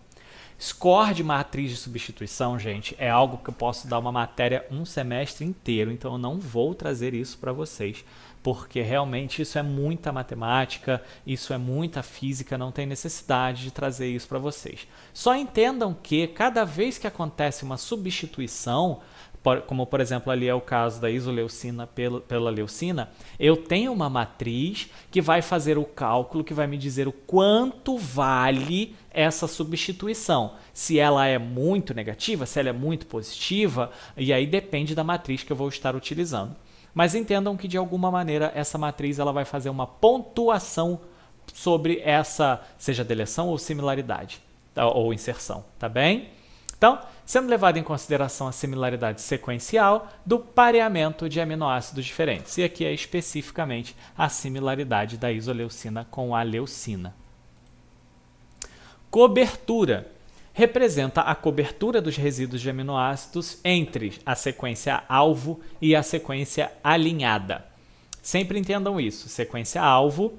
Score de matriz de substituição, gente, é algo que eu posso dar uma matéria um semestre inteiro, então eu não vou trazer isso para vocês, porque realmente isso é muita matemática, isso é muita física, não tem necessidade de trazer isso para vocês. Só entendam que cada vez que acontece uma substituição, como por exemplo ali é o caso da isoleucina pela leucina, eu tenho uma matriz que vai fazer o cálculo, que vai me dizer o quanto vale essa substituição. Se ela é muito negativa, se ela é muito positiva, e aí depende da matriz que eu vou estar utilizando. Mas entendam que de alguma maneira essa matriz ela vai fazer uma pontuação sobre essa, seja deleção ou similaridade, ou inserção, tá bem? Então, sendo levado em consideração a similaridade sequencial do pareamento de aminoácidos diferentes. E aqui é especificamente a similaridade da isoleucina com a leucina. Cobertura. Representa a cobertura dos resíduos de aminoácidos entre a sequência alvo e a sequência alinhada. Sempre entendam isso. Sequência alvo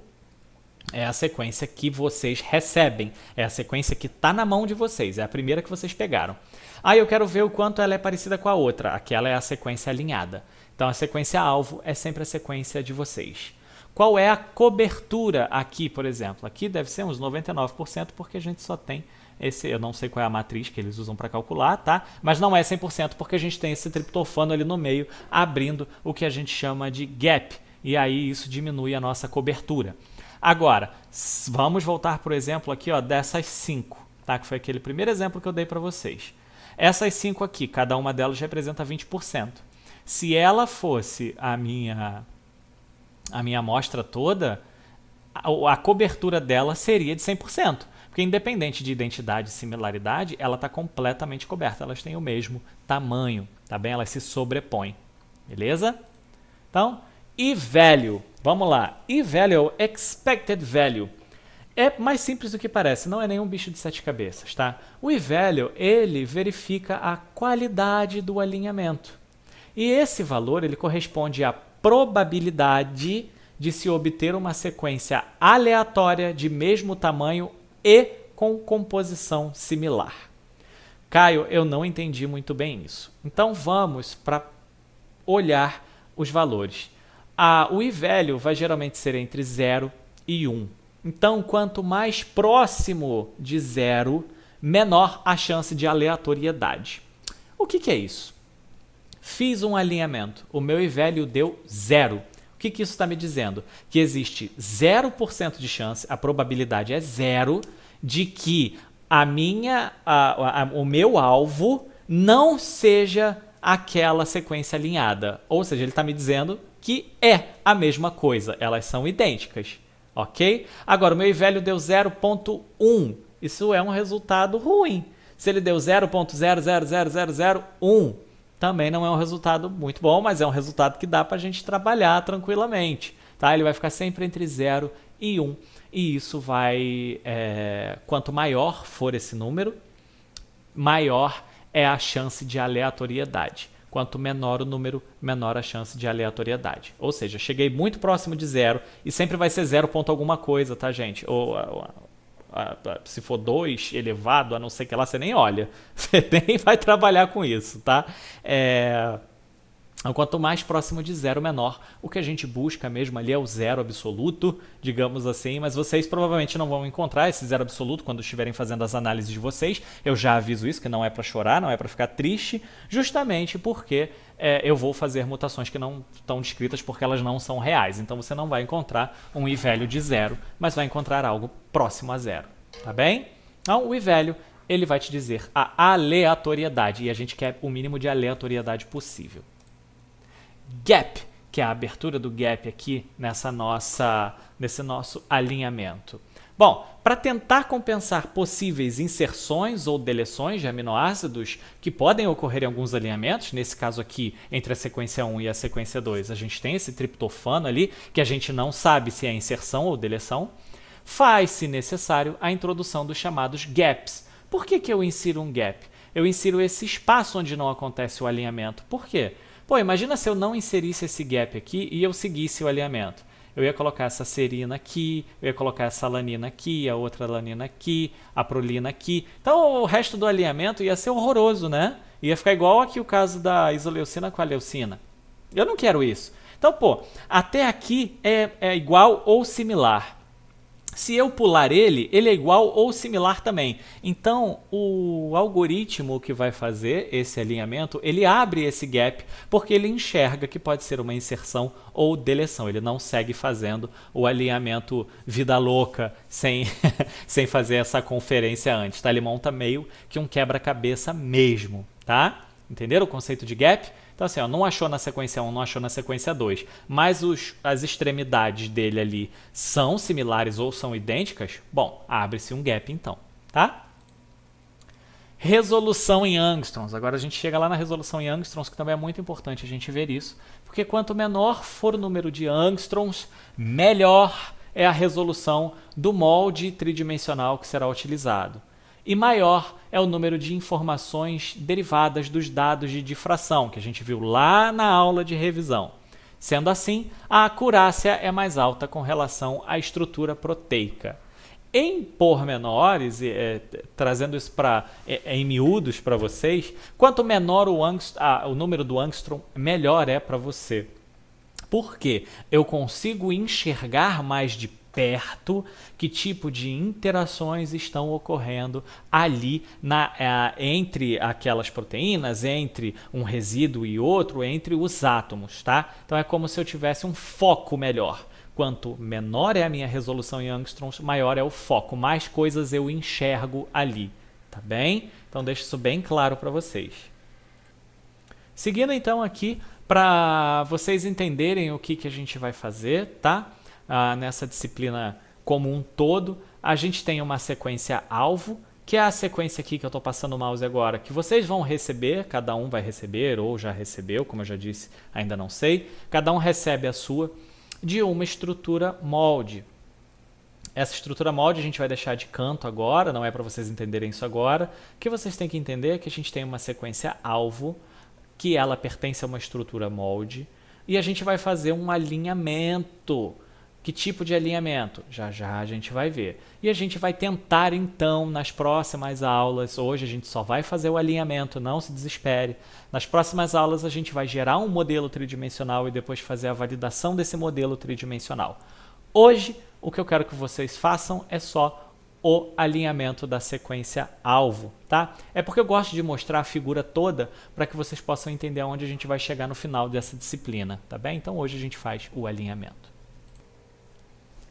é a sequência que vocês recebem, é a sequência que está na mão de vocês, é a primeira que vocês pegaram. Aí eu quero ver o quanto ela é parecida com a outra, aquela é a sequência alinhada. Então a sequência alvo é sempre a sequência de vocês. Qual é a cobertura aqui, por exemplo? Aqui deve ser uns 99%, porque a gente só tem esse, eu não sei qual é a matriz que eles usam para calcular, tá? Mas não é 100% porque a gente tem esse triptofano ali no meio, abrindo o que a gente chama de gap, e aí isso diminui a nossa cobertura. Agora, vamos voltar para o exemplo aqui, ó, dessas 5, tá? Que foi aquele primeiro exemplo que eu dei para vocês. Essas 5 aqui, cada uma delas representa 20%. Se ela fosse a minha amostra toda, a cobertura dela seria de 100%. Porque independente de identidade e similaridade, ela está completamente coberta. Elas têm o mesmo tamanho, tá bem? Elas se sobrepõem, beleza? Então, e-value. Vamos lá. E-value é o expected value. É mais simples do que parece, não é nenhum bicho de 7 cabeças, tá? O e-value, ele verifica a qualidade do alinhamento. E esse valor, ele corresponde à probabilidade de se obter uma sequência aleatória de mesmo tamanho e com composição similar. Caio, eu não entendi muito bem isso. Então vamos para olhar os valores. O e-value vai geralmente ser entre 0 e 1. Então, quanto mais próximo de 0, menor a chance de aleatoriedade. O que é isso? Fiz um alinhamento, o meu e-value deu 0. O que isso está me dizendo? Que existe 0% de chance, a probabilidade é 0, de que o meu alvo não seja aquela sequência alinhada. Ou seja, ele está me dizendo que é a mesma coisa, elas são idênticas, ok? Agora, o meu e-value deu 0.1, isso é um resultado ruim. Se ele deu 0.000001, também não é um resultado muito bom, mas é um resultado que dá para a gente trabalhar tranquilamente, tá? Ele vai ficar sempre entre 0 e 1, e isso vai, quanto maior for esse número, maior é a chance de aleatoriedade. Quanto menor o número, menor a chance de aleatoriedade. Ou seja, cheguei muito próximo de 0 e sempre vai ser 0 ponto alguma coisa, tá, gente? Se for 2 elevado, a não ser que lá você nem olha. Você nem vai trabalhar com isso, tá? Então, quanto mais próximo de zero, menor. O que a gente busca mesmo ali é o zero absoluto, digamos assim, mas vocês provavelmente não vão encontrar esse zero absoluto quando estiverem fazendo as análises de vocês. Eu já aviso isso, que não é para chorar, não é para ficar triste, justamente porque eu vou fazer mutações que não estão descritas porque elas não são reais. Então você não vai encontrar um i-value de zero, mas vai encontrar algo próximo a zero, tá bem? Então o i-value ele vai te dizer a aleatoriedade, e a gente quer o mínimo de aleatoriedade possível. Gap, que é a abertura do gap aqui nesse nosso alinhamento. Bom, para tentar compensar possíveis inserções ou deleções de aminoácidos que podem ocorrer em alguns alinhamentos, nesse caso aqui, entre a sequência 1 e a sequência 2, a gente tem esse triptofano ali, que a gente não sabe se é inserção ou deleção, faz-se necessário a introdução dos chamados gaps. Por que eu insiro um gap? Eu insiro esse espaço onde não acontece o alinhamento. Por quê? Pô, imagina se eu não inserisse esse gap aqui e eu seguisse o alinhamento. Eu ia colocar essa serina aqui, eu ia colocar essa alanina aqui, a outra alanina aqui, a prolina aqui. Então o resto do alinhamento ia ser horroroso, né? Ia ficar igual aqui o caso da isoleucina com a leucina. Eu não quero isso. Então, pô, até aqui é igual ou similar. Se eu pular ele é igual ou similar também. Então, o algoritmo que vai fazer esse alinhamento, ele abre esse gap porque ele enxerga que pode ser uma inserção ou deleção. Ele não segue fazendo o alinhamento vida louca sem, sem fazer essa conferência antes. Tá? Ele monta meio que um quebra-cabeça mesmo. Tá? Entenderam o conceito de gap? Então assim, ó, não achou na sequência 1, não achou na sequência 2, mas as extremidades dele ali são similares ou são idênticas, bom, abre-se um gap então, tá? Resolução em angstroms. Agora a gente chega lá na resolução em angstroms, que também é muito importante a gente ver isso, porque quanto menor for o número de angstroms, melhor é a resolução do molde tridimensional que será utilizado. E maior é o número de informações derivadas dos dados de difração, que a gente viu lá na aula de revisão. Sendo assim, a acurácia é mais alta com relação à estrutura proteica. Em pormenores, trazendo isso em miúdos para vocês, quanto menor o número do angstrom, melhor é para você. Por quê? Eu consigo enxergar mais de perto que tipo de interações estão ocorrendo ali entre aquelas proteínas, entre um resíduo e outro, entre os átomos, tá? Então é como se eu tivesse um foco melhor. Quanto menor é a minha resolução em angstroms, maior é o foco, mais coisas eu enxergo ali, tá bem? Então deixo isso bem claro para vocês. Seguindo então aqui, para vocês entenderem o que a gente vai fazer, tá? Nessa disciplina como um todo, a gente tem uma sequência alvo, que é a sequência aqui que eu estou passando o mouse agora, que vocês vão receber, cada um vai receber ou já recebeu, como eu já disse, ainda não sei, cada um recebe a sua, de uma estrutura molde. Essa estrutura molde a gente vai deixar de canto agora, não é para vocês entenderem isso agora. O que vocês têm que entender é que a gente tem uma sequência alvo, que ela pertence a uma estrutura molde, e a gente vai fazer um alinhamento. Que tipo de alinhamento? Já já a gente vai ver. E a gente vai tentar então nas próximas aulas, hoje a gente só vai fazer o alinhamento, não se desespere. Nas próximas aulas a gente vai gerar um modelo tridimensional e depois fazer a validação desse modelo tridimensional. Hoje o que eu quero que vocês façam é só o alinhamento da sequência alvo, tá? É porque eu gosto de mostrar a figura toda para que vocês possam entender onde a gente vai chegar no final dessa disciplina, tá bem? Então hoje a gente faz o alinhamento.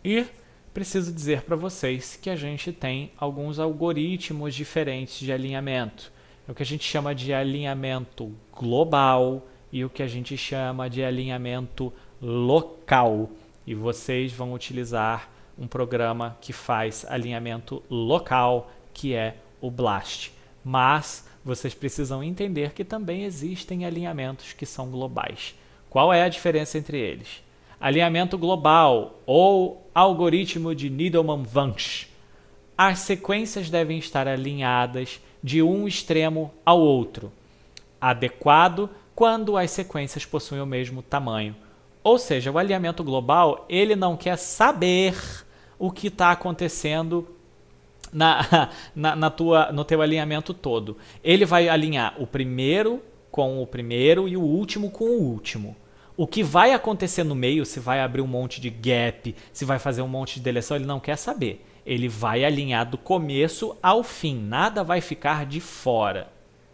E preciso dizer para vocês que a gente tem alguns algoritmos diferentes de alinhamento. O que a gente chama de alinhamento global e o que a gente chama de alinhamento local. E vocês vão utilizar um programa que faz alinhamento local, que é o BLAST. Mas vocês precisam entender que também existem alinhamentos que são globais. Qual é a diferença entre eles? Alinhamento global ou algoritmo de Needleman-Wunsch. As sequências devem estar alinhadas de um extremo ao outro, adequado quando as sequências possuem o mesmo tamanho. Ou seja, o alinhamento global ele não quer saber o que está acontecendo no teu alinhamento todo. Ele vai alinhar o primeiro com o primeiro e o último com o último. O que vai acontecer no meio, se vai abrir um monte de gap, se vai fazer um monte de deleção, ele não quer saber. Ele vai alinhar do começo ao fim, nada vai ficar de fora.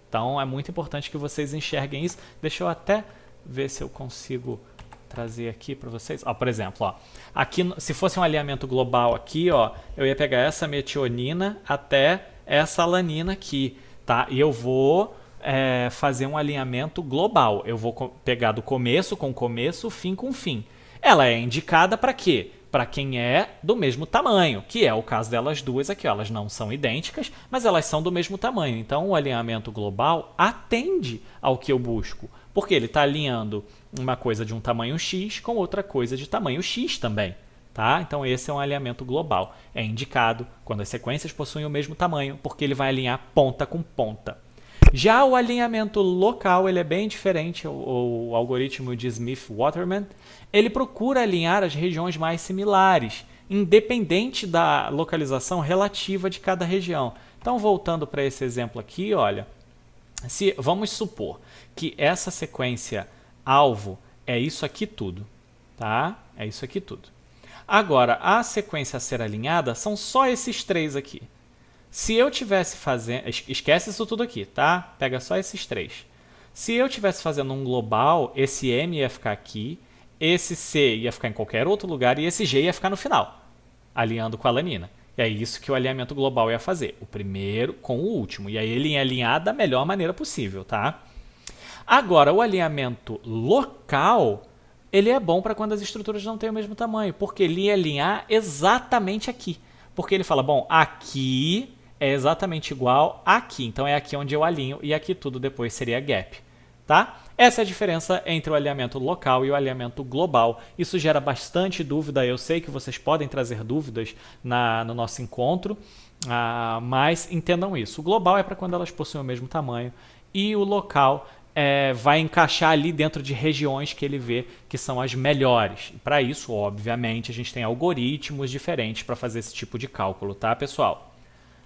Então é muito importante que vocês enxerguem isso. Deixa eu até ver se eu consigo trazer aqui para vocês. Ó, por exemplo, ó, aqui, se fosse um alinhamento global aqui, ó, eu ia pegar essa metionina até essa alanina aqui, tá? E eu vou fazer um alinhamento global. Eu vou pegar do começo com começo, fim com fim. Ela é indicada para quê? Para quem é do mesmo tamanho, que é o caso delas duas aqui. Ó. Elas não são idênticas, mas elas são do mesmo tamanho. Então, o alinhamento global atende ao que eu busco, porque ele está alinhando uma coisa de um tamanho X com outra coisa de tamanho X também. Tá? Então, esse é um alinhamento global. É indicado quando as sequências possuem o mesmo tamanho, porque ele vai alinhar ponta com ponta. Já o alinhamento local, ele é bem diferente, o algoritmo de Smith-Waterman, ele procura alinhar as regiões mais similares, independente da localização relativa de cada região. Então, voltando para esse exemplo aqui, olha, vamos supor que essa sequência alvo é isso aqui tudo, tá? É isso aqui tudo. Agora, a sequência a ser alinhada são só esses três aqui. Se eu tivesse fazendo... Esquece isso tudo aqui, tá? Pega só esses três. Se eu tivesse fazendo um global, esse M ia ficar aqui, esse C ia ficar em qualquer outro lugar e esse G ia ficar no final, alinhando com a alanina. E é isso que o alinhamento global ia fazer. O primeiro com o último. E aí ele ia alinhar da melhor maneira possível, tá? Agora, o alinhamento local, ele é bom para quando as estruturas não têm o mesmo tamanho, porque ele ia alinhar exatamente aqui. Porque ele fala, bom, aqui é exatamente igual aqui. Então é aqui onde eu alinho e aqui tudo depois seria gap. Tá? Essa é a diferença entre o alinhamento local e o alinhamento global. Isso gera bastante dúvida. Eu sei que vocês podem trazer dúvidas no nosso encontro, mas entendam isso. O global é para quando elas possuem o mesmo tamanho e o local vai encaixar ali dentro de regiões que ele vê que são as melhores. Para isso, obviamente, a gente tem algoritmos diferentes para fazer esse tipo de cálculo, tá, pessoal?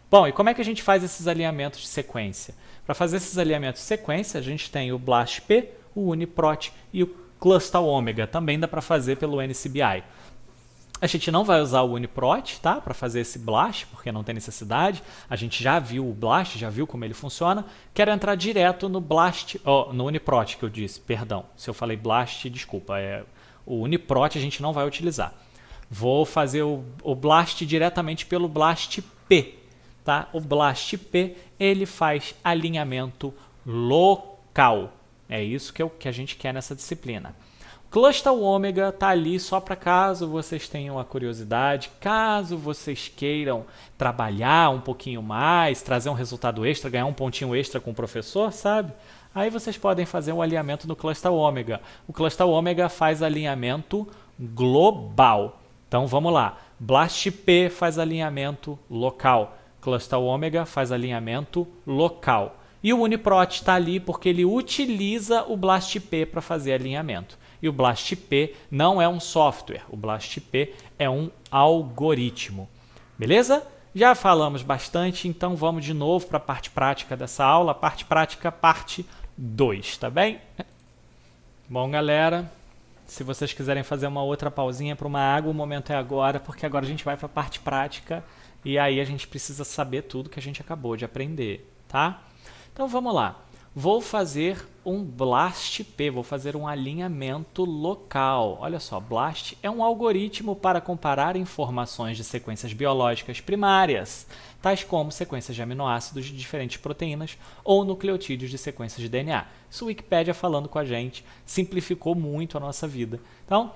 Bom, e como é que a gente faz esses alinhamentos de sequência? Para fazer esses alinhamentos de sequência, a gente tem o BLAST-P, o UniProt e o Clustal Omega. Também dá para fazer pelo NCBI. A gente não vai usar o UniProt, tá? Para fazer esse BLAST, porque não tem necessidade. A gente já viu o BLAST, já viu como ele funciona. Quero entrar direto no BLAST, no UniProt que eu disse, perdão. Se eu falei BLAST, desculpa. O UniProt a gente não vai utilizar. Vou fazer o BLAST diretamente pelo BLAST-P. Tá? O BLAST-P ele faz alinhamento local. É isso que a gente quer nessa disciplina. Clustal Omega está ali só para caso vocês tenham a curiosidade, caso vocês queiram trabalhar um pouquinho mais, trazer um resultado extra, ganhar um pontinho extra com o professor, sabe? Aí vocês podem fazer um alinhamento no Clustal Omega. O Clustal Omega faz alinhamento global. Então vamos lá. BLAST-P faz alinhamento local. Clustal Omega faz alinhamento local. E o UniProt está ali porque ele utiliza o BLAST-P para fazer alinhamento. E o BLAST-P não é um software, o BLAST-P é um algoritmo. Beleza? Já falamos bastante, então vamos de novo para a parte prática dessa aula, parte prática, parte 2, tá bem? Bom, galera, se vocês quiserem fazer uma outra pausinha para uma água, o momento é agora, porque agora a gente vai para a parte prática e aí a gente precisa saber tudo que a gente acabou de aprender, tá? Então vamos lá. Vou fazer um BLAST-P, vou fazer um alinhamento local. Olha só, BLAST é um algoritmo para comparar informações de sequências biológicas primárias, tais como sequências de aminoácidos de diferentes proteínas ou nucleotídeos de sequências de DNA. Isso o Wikipédia falando com a gente, simplificou muito a nossa vida. Então,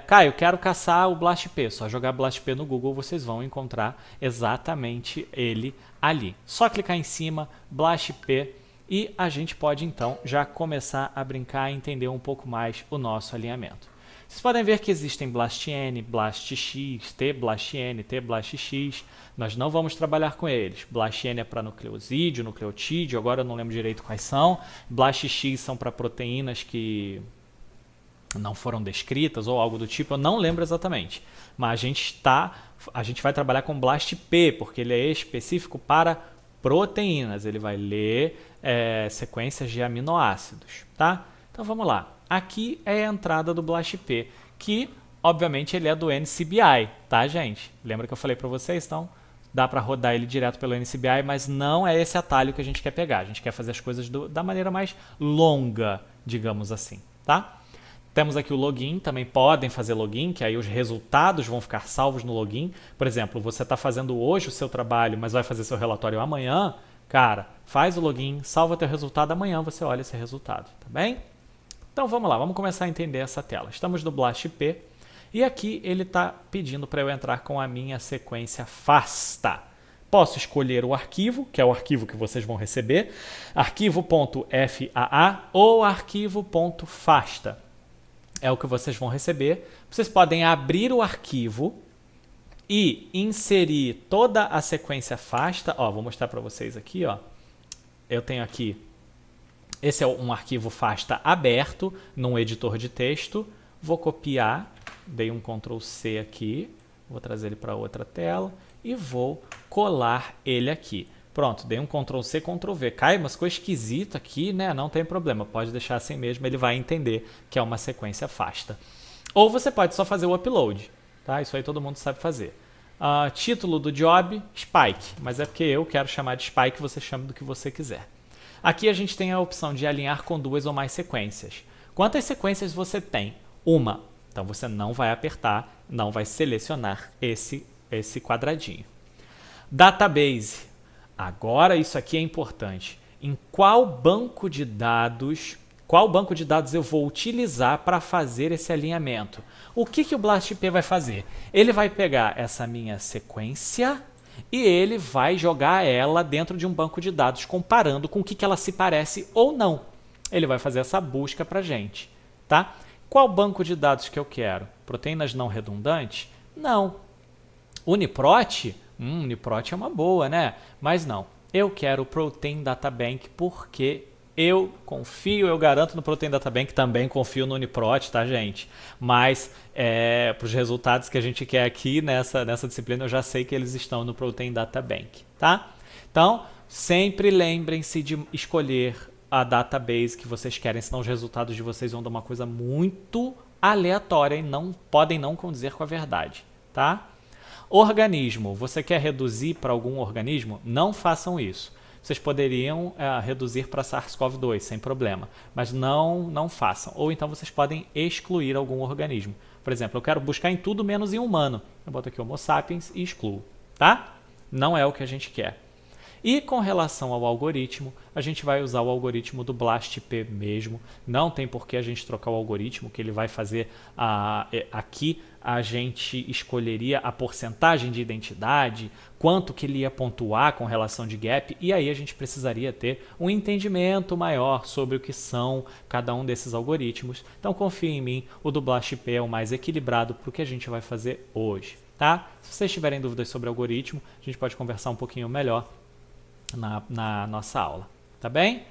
Caio, quero caçar o BLAST-P. Só jogar BLAST-P no Google, vocês vão encontrar exatamente ele ali. Só clicar em cima, BLAST-P, e a gente pode, então, já começar a brincar e entender um pouco mais o nosso alinhamento. Vocês podem ver que existem BLAST-N, BLAST-X, T-BLAST-N, T-BLAST-X. Nós não vamos trabalhar com eles. BLAST-N é para nucleosídeo, nucleotídeo, agora eu não lembro direito quais são. BLAST-X são para proteínas que não foram descritas ou algo do tipo, eu não lembro exatamente. Mas a gente vai trabalhar com BLAST-P, porque ele é específico para proteínas, ele vai ler sequências de aminoácidos, tá? Então vamos lá. Aqui é a entrada do BLASTP, que obviamente ele é do NCBI, tá, gente? Lembra que eu falei para vocês? Então dá para rodar ele direto pelo NCBI, mas não é esse atalho que a gente quer pegar. A gente quer fazer as coisas da maneira mais longa, digamos assim, tá? Temos aqui o login, também podem fazer login, que aí os resultados vão ficar salvos no login. Por exemplo, você está fazendo hoje o seu trabalho, mas vai fazer seu relatório amanhã, cara, faz o login, salva teu resultado, amanhã você olha esse resultado, tá bem? Então vamos lá, vamos começar a entender essa tela. Estamos no BLASTP e aqui ele está pedindo para eu entrar com a minha sequência FASTA. Posso escolher o arquivo, que é o arquivo que vocês vão receber, arquivo.faa ou arquivo.fasta. É o que vocês vão receber. Vocês podem abrir o arquivo e inserir toda a sequência FASTA. Ó, vou mostrar para vocês aqui. Ó. Eu tenho aqui, esse é um arquivo FASTA aberto num editor de texto. Vou copiar, dei um Ctrl C aqui, vou trazer ele para outra tela e vou colar ele aqui. Pronto, dei um Ctrl C, Ctrl V. Cai, mas ficou esquisito aqui, né? Não tem problema, pode deixar assim mesmo, ele vai entender que é uma sequência FASTA. Ou você pode só fazer o upload, tá? Isso aí todo mundo sabe fazer. Título do job, Spike, mas é porque eu quero chamar de Spike, você chama do que você quiser. Aqui a gente tem a opção de alinhar com 2 ou mais sequências. Quantas sequências você tem? Uma. Então você não vai apertar, não vai selecionar esse quadradinho. Database. Agora isso aqui é importante. Em qual banco de dados eu vou utilizar para fazer esse alinhamento? O que o BLASTP vai fazer? Ele vai pegar essa minha sequência e ele vai jogar ela dentro de um banco de dados, comparando com o que ela se parece ou não. Ele vai fazer essa busca para a gente, tá? Qual banco de dados que eu quero? Proteínas não redundantes? Não. Uniprot? Uniprot é uma boa, né? Mas não. Eu quero o Protein Data Bank porque eu confio, eu garanto no Protein Data Bank, também confio no Uniprot, tá, gente? Mas para os resultados que a gente quer aqui nessa disciplina, eu já sei que eles estão no Protein Data Bank, tá? Então, sempre lembrem-se de escolher a database que vocês querem, senão os resultados de vocês vão dar uma coisa muito aleatória e podem não condizer com a verdade, tá? Organismo, você quer reduzir para algum organismo? Não façam isso. Vocês poderiam reduzir para SARS-CoV-2 sem problema, mas não façam. Ou então vocês podem excluir algum organismo. Por exemplo, eu quero buscar em tudo menos em humano. Eu boto aqui Homo sapiens e excluo, tá? Não é o que a gente quer. E com relação ao algoritmo, a gente vai usar o algoritmo do BLASTP mesmo. Não tem por que a gente trocar o algoritmo, que ele vai fazer aqui. A gente escolheria a porcentagem de identidade, quanto que ele ia pontuar com relação de gap, e aí a gente precisaria ter um entendimento maior sobre o que são cada um desses algoritmos. Então confie em mim, o do BLASTP é o mais equilibrado para o que a gente vai fazer hoje, tá? Se vocês tiverem dúvidas sobre o algoritmo, a gente pode conversar um pouquinho melhor na nossa aula, tá bem?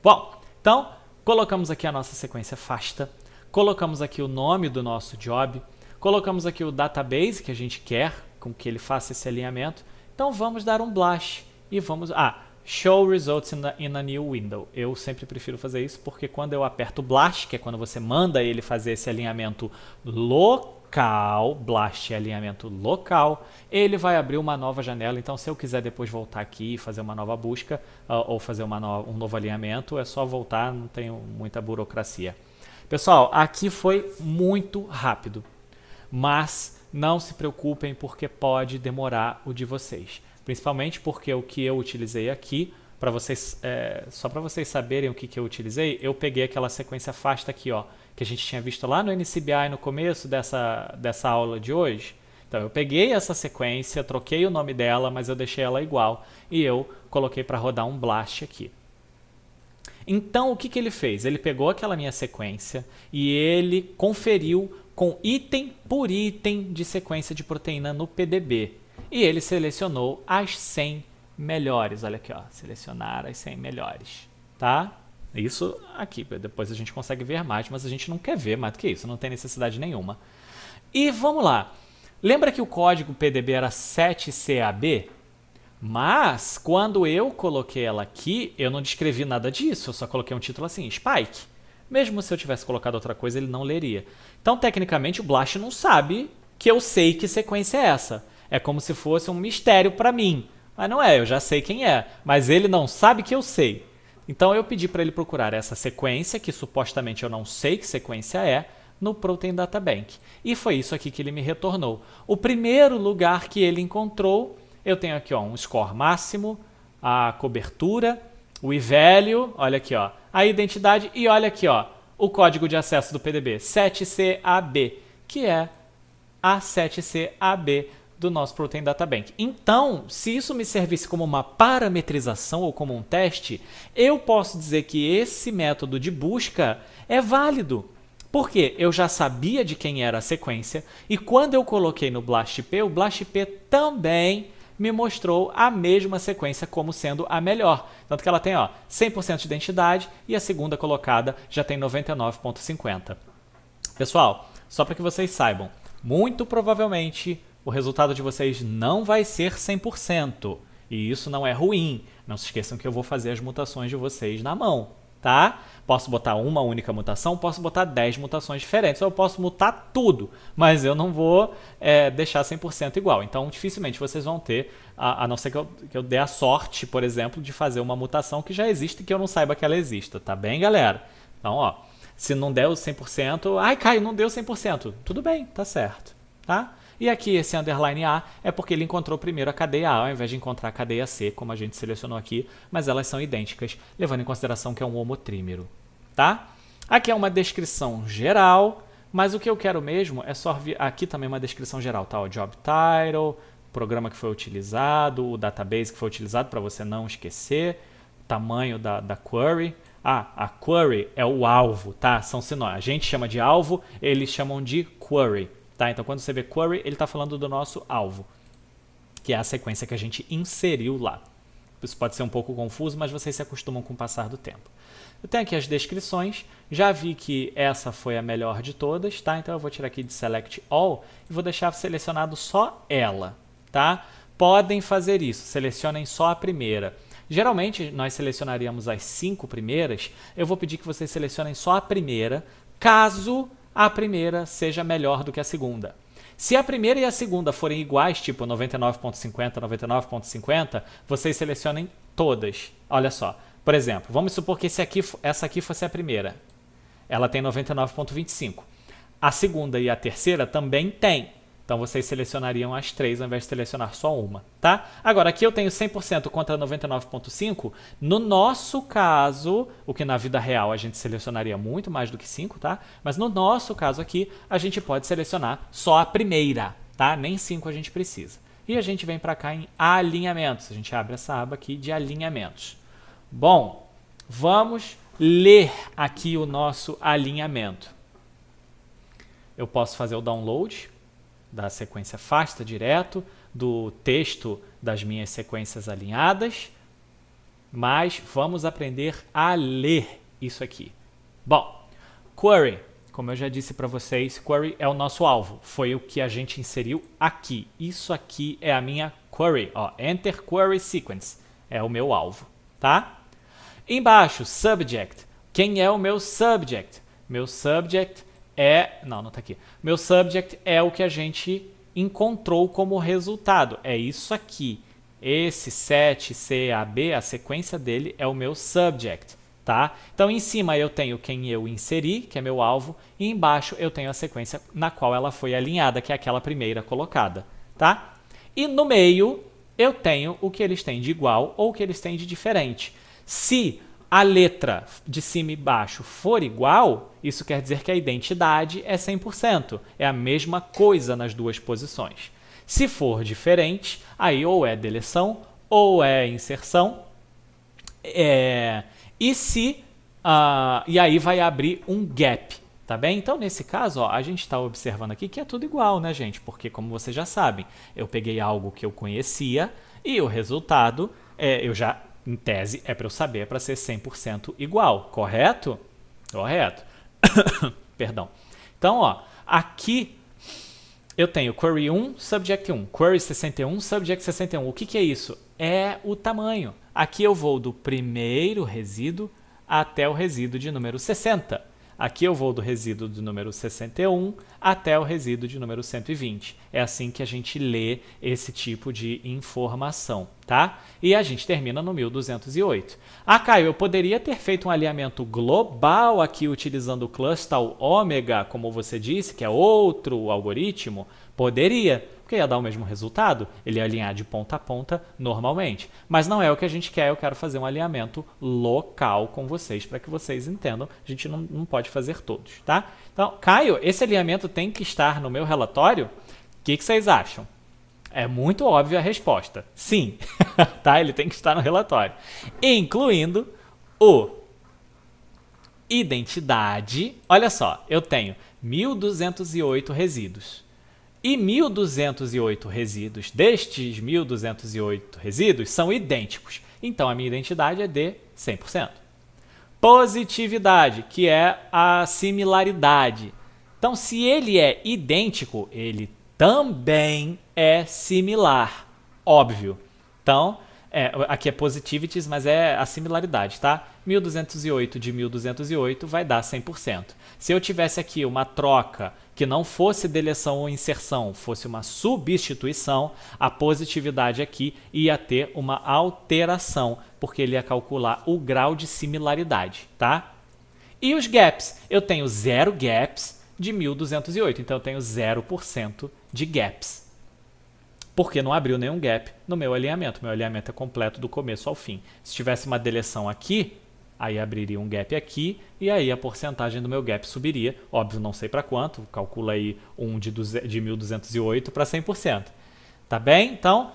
Bom, então colocamos aqui a nossa sequência FASTA, colocamos aqui o nome do nosso job, colocamos aqui o database que a gente quer com que ele faça esse alinhamento. Então vamos dar um blast e vamos... Show results in a new window. Eu sempre prefiro fazer isso porque quando eu aperto blast, que é quando você manda ele fazer esse alinhamento local, blast é alinhamento local, ele vai abrir uma nova janela. Então se eu quiser depois voltar aqui e fazer uma nova busca ou fazer um novo alinhamento, é só voltar, não tem muita burocracia. Pessoal, aqui foi muito rápido. Mas não se preocupem porque pode demorar o de vocês. Principalmente porque o que eu utilizei aqui, só para vocês saberem o que eu utilizei, eu peguei aquela sequência FASTA aqui, ó, que a gente tinha visto lá no NCBI no começo dessa aula de hoje. Então eu peguei essa sequência, troquei o nome dela, mas eu deixei ela igual e eu coloquei para rodar um blast aqui. Então o que ele fez? Ele pegou aquela minha sequência e ele conferiu com item por item de sequência de proteína no PDB. E ele selecionou as 100 melhores. Olha aqui, ó, selecionar as 100 melhores, tá? Isso aqui, depois a gente consegue ver mais, mas a gente não quer ver mais do que isso, não tem necessidade nenhuma. E vamos lá. Lembra que o código PDB era 7CAB? Mas, quando eu coloquei ela aqui, eu não descrevi nada disso, eu só coloquei um título assim, Spike. Mesmo se eu tivesse colocado outra coisa, ele não leria. Então, tecnicamente, o Blast não sabe que eu sei que sequência é essa. É como se fosse um mistério para mim. Mas não é, eu já sei quem é. Mas ele não sabe que eu sei. Então, eu pedi para ele procurar essa sequência, que supostamente eu não sei que sequência é, no Protein Data Bank. E foi isso aqui que ele me retornou. O primeiro lugar que ele encontrou, eu tenho aqui ó, um score máximo, a cobertura, o e-value, olha aqui, ó, a identidade e olha aqui, ó, o código de acesso do PDB, 7CAB, que é a 7CAB do nosso Protein Data Bank. Então, se isso me servisse como uma parametrização ou como um teste, eu posso dizer que esse método de busca é válido. Porque eu já sabia de quem era a sequência e quando eu coloquei no BlastP, o BlastP também me mostrou a mesma sequência como sendo a melhor. Tanto que ela tem ó, 100% de identidade e a segunda colocada já tem 99,50%. Pessoal, só para que vocês saibam, muito provavelmente o resultado de vocês não vai ser 100%. E isso não é ruim. Não se esqueçam que eu vou fazer as mutações de vocês na mão. Tá? Posso botar uma única mutação, posso botar 10 mutações diferentes, ou eu posso mutar tudo, mas eu não vou deixar 100% igual. Então, dificilmente vocês vão ter, a não ser que eu dê a sorte, por exemplo, de fazer uma mutação que já existe e que eu não saiba que ela exista, tá bem, galera? Então, ó, se não der o 100%, ai, Caio, não deu 100%, tudo bem, tá certo, tá? E aqui esse underline A é porque ele encontrou primeiro a cadeia A ao invés de encontrar a cadeia C, como a gente selecionou aqui, mas elas são idênticas, levando em consideração que é um homotrímero, tá? Aqui é uma descrição geral, mas o que eu quero mesmo é só vir aqui também uma descrição geral, tá? O job title, o programa que foi utilizado, o database que foi utilizado para você não esquecer, tamanho da query. Ah, a query é o alvo, tá? São sinônimos. A gente chama de alvo, eles chamam de query. Tá? Então, quando você vê query, ele está falando do nosso alvo, que é a sequência que a gente inseriu lá. Isso pode ser um pouco confuso, mas vocês se acostumam com o passar do tempo. Eu tenho aqui as descrições, já vi que essa foi a melhor de todas, tá? Então eu vou tirar aqui de Select All e vou deixar selecionado só ela, tá? Podem fazer isso, selecionem só a primeira. Geralmente, nós selecionaríamos as 5 primeiras, eu vou pedir que vocês selecionem só a primeira, caso a primeira seja melhor do que a segunda. Se a primeira e a segunda forem iguais, tipo 99.50, 99.50, vocês selecionem todas. Olha só, por exemplo, vamos supor que essa aqui fosse a primeira. Ela tem 99.25. A segunda e a terceira também tem. Então vocês selecionariam as 3 ao invés de selecionar só uma, tá? Agora, aqui eu tenho 100% contra 99,5%. No nosso caso, o que na vida real a gente selecionaria muito mais do que 5, tá? Mas no nosso caso aqui, a gente pode selecionar só a primeira, tá? Nem 5 a gente precisa. E a gente vem para cá em alinhamentos. A gente abre essa aba aqui de alinhamentos. Bom, vamos ler aqui o nosso alinhamento. Eu posso fazer o download da sequência FASTA direto, do texto das minhas sequências alinhadas, mas vamos aprender a ler isso aqui. Bom, query, como eu já disse para vocês, query é o nosso alvo, foi o que a gente inseriu aqui. Isso aqui é a minha query, ó, Enter Query Sequence, é o meu alvo, tá? Embaixo, subject, quem é o meu subject? Meu subject não está aqui. Meu subject é o que a gente encontrou como resultado. É isso aqui. Esse 7CAB, a sequência dele é o meu subject, tá? Então, em cima eu tenho quem eu inseri, que é meu alvo, e embaixo eu tenho a sequência na qual ela foi alinhada, que é aquela primeira colocada, tá? E no meio eu tenho o que eles têm de igual ou o que eles têm de diferente. Se a letra de cima e baixo for igual, isso quer dizer que a identidade é 100%. É a mesma coisa nas duas posições. Se for diferente, aí ou é deleção ou é inserção. E aí vai abrir um gap, tá bem? Então, nesse caso, ó, a gente está observando aqui que é tudo igual, né, gente? Porque, como vocês já sabem, eu peguei algo que eu conhecia e o resultado, eu já... Em tese, é para eu saber, para ser 100% igual, correto? Correto. Perdão. Então, ó, aqui eu tenho query 1, subject 1, query 61, subject 61. O que é isso? É o tamanho. Aqui eu vou do primeiro resíduo até o resíduo de número 60. Aqui eu vou do resíduo de número 61 até o resíduo de número 120. É assim que a gente lê esse tipo de informação, tá? E a gente termina no 1208. Ah, Caio, eu poderia ter feito um alinhamento global aqui utilizando o cluster ômega, como você disse, que é outro algoritmo? Poderia, porque ia dar o mesmo resultado, ele ia alinhar de ponta a ponta normalmente. Mas não é o que a gente quer, eu quero fazer um alinhamento local com vocês, para que vocês entendam, a gente não pode fazer todos, tá? Então, Caio, esse alinhamento tem que estar no meu relatório? O que vocês acham? É muito óbvia a resposta. Sim, tá? Ele tem que estar no relatório. Incluindo o identidade. Olha só, eu tenho 1208 resíduos. E 1208 resíduos destes 1208 resíduos são idênticos. Então, a minha identidade é de 100%. Positividade, que é a similaridade. Então, se ele é idêntico, ele também é similar. Óbvio. Então, aqui é positivities, mas é a similaridade, tá? 1208 de 1208 vai dar 100%. Se eu tivesse aqui uma troca que não fosse deleção ou inserção, fosse uma substituição, a positividade aqui ia ter uma alteração, porque ele ia calcular o grau de similaridade, tá? E os gaps? Eu tenho 0 gaps de 1208, então eu tenho 0% de gaps. Porque não abriu nenhum gap no meu alinhamento. Meu alinhamento é completo do começo ao fim. Se tivesse uma deleção aqui, aí abriria um gap aqui e aí a porcentagem do meu gap subiria. Óbvio, não sei para quanto, calcula aí um de 1208 para 100%. Tá bem? Então,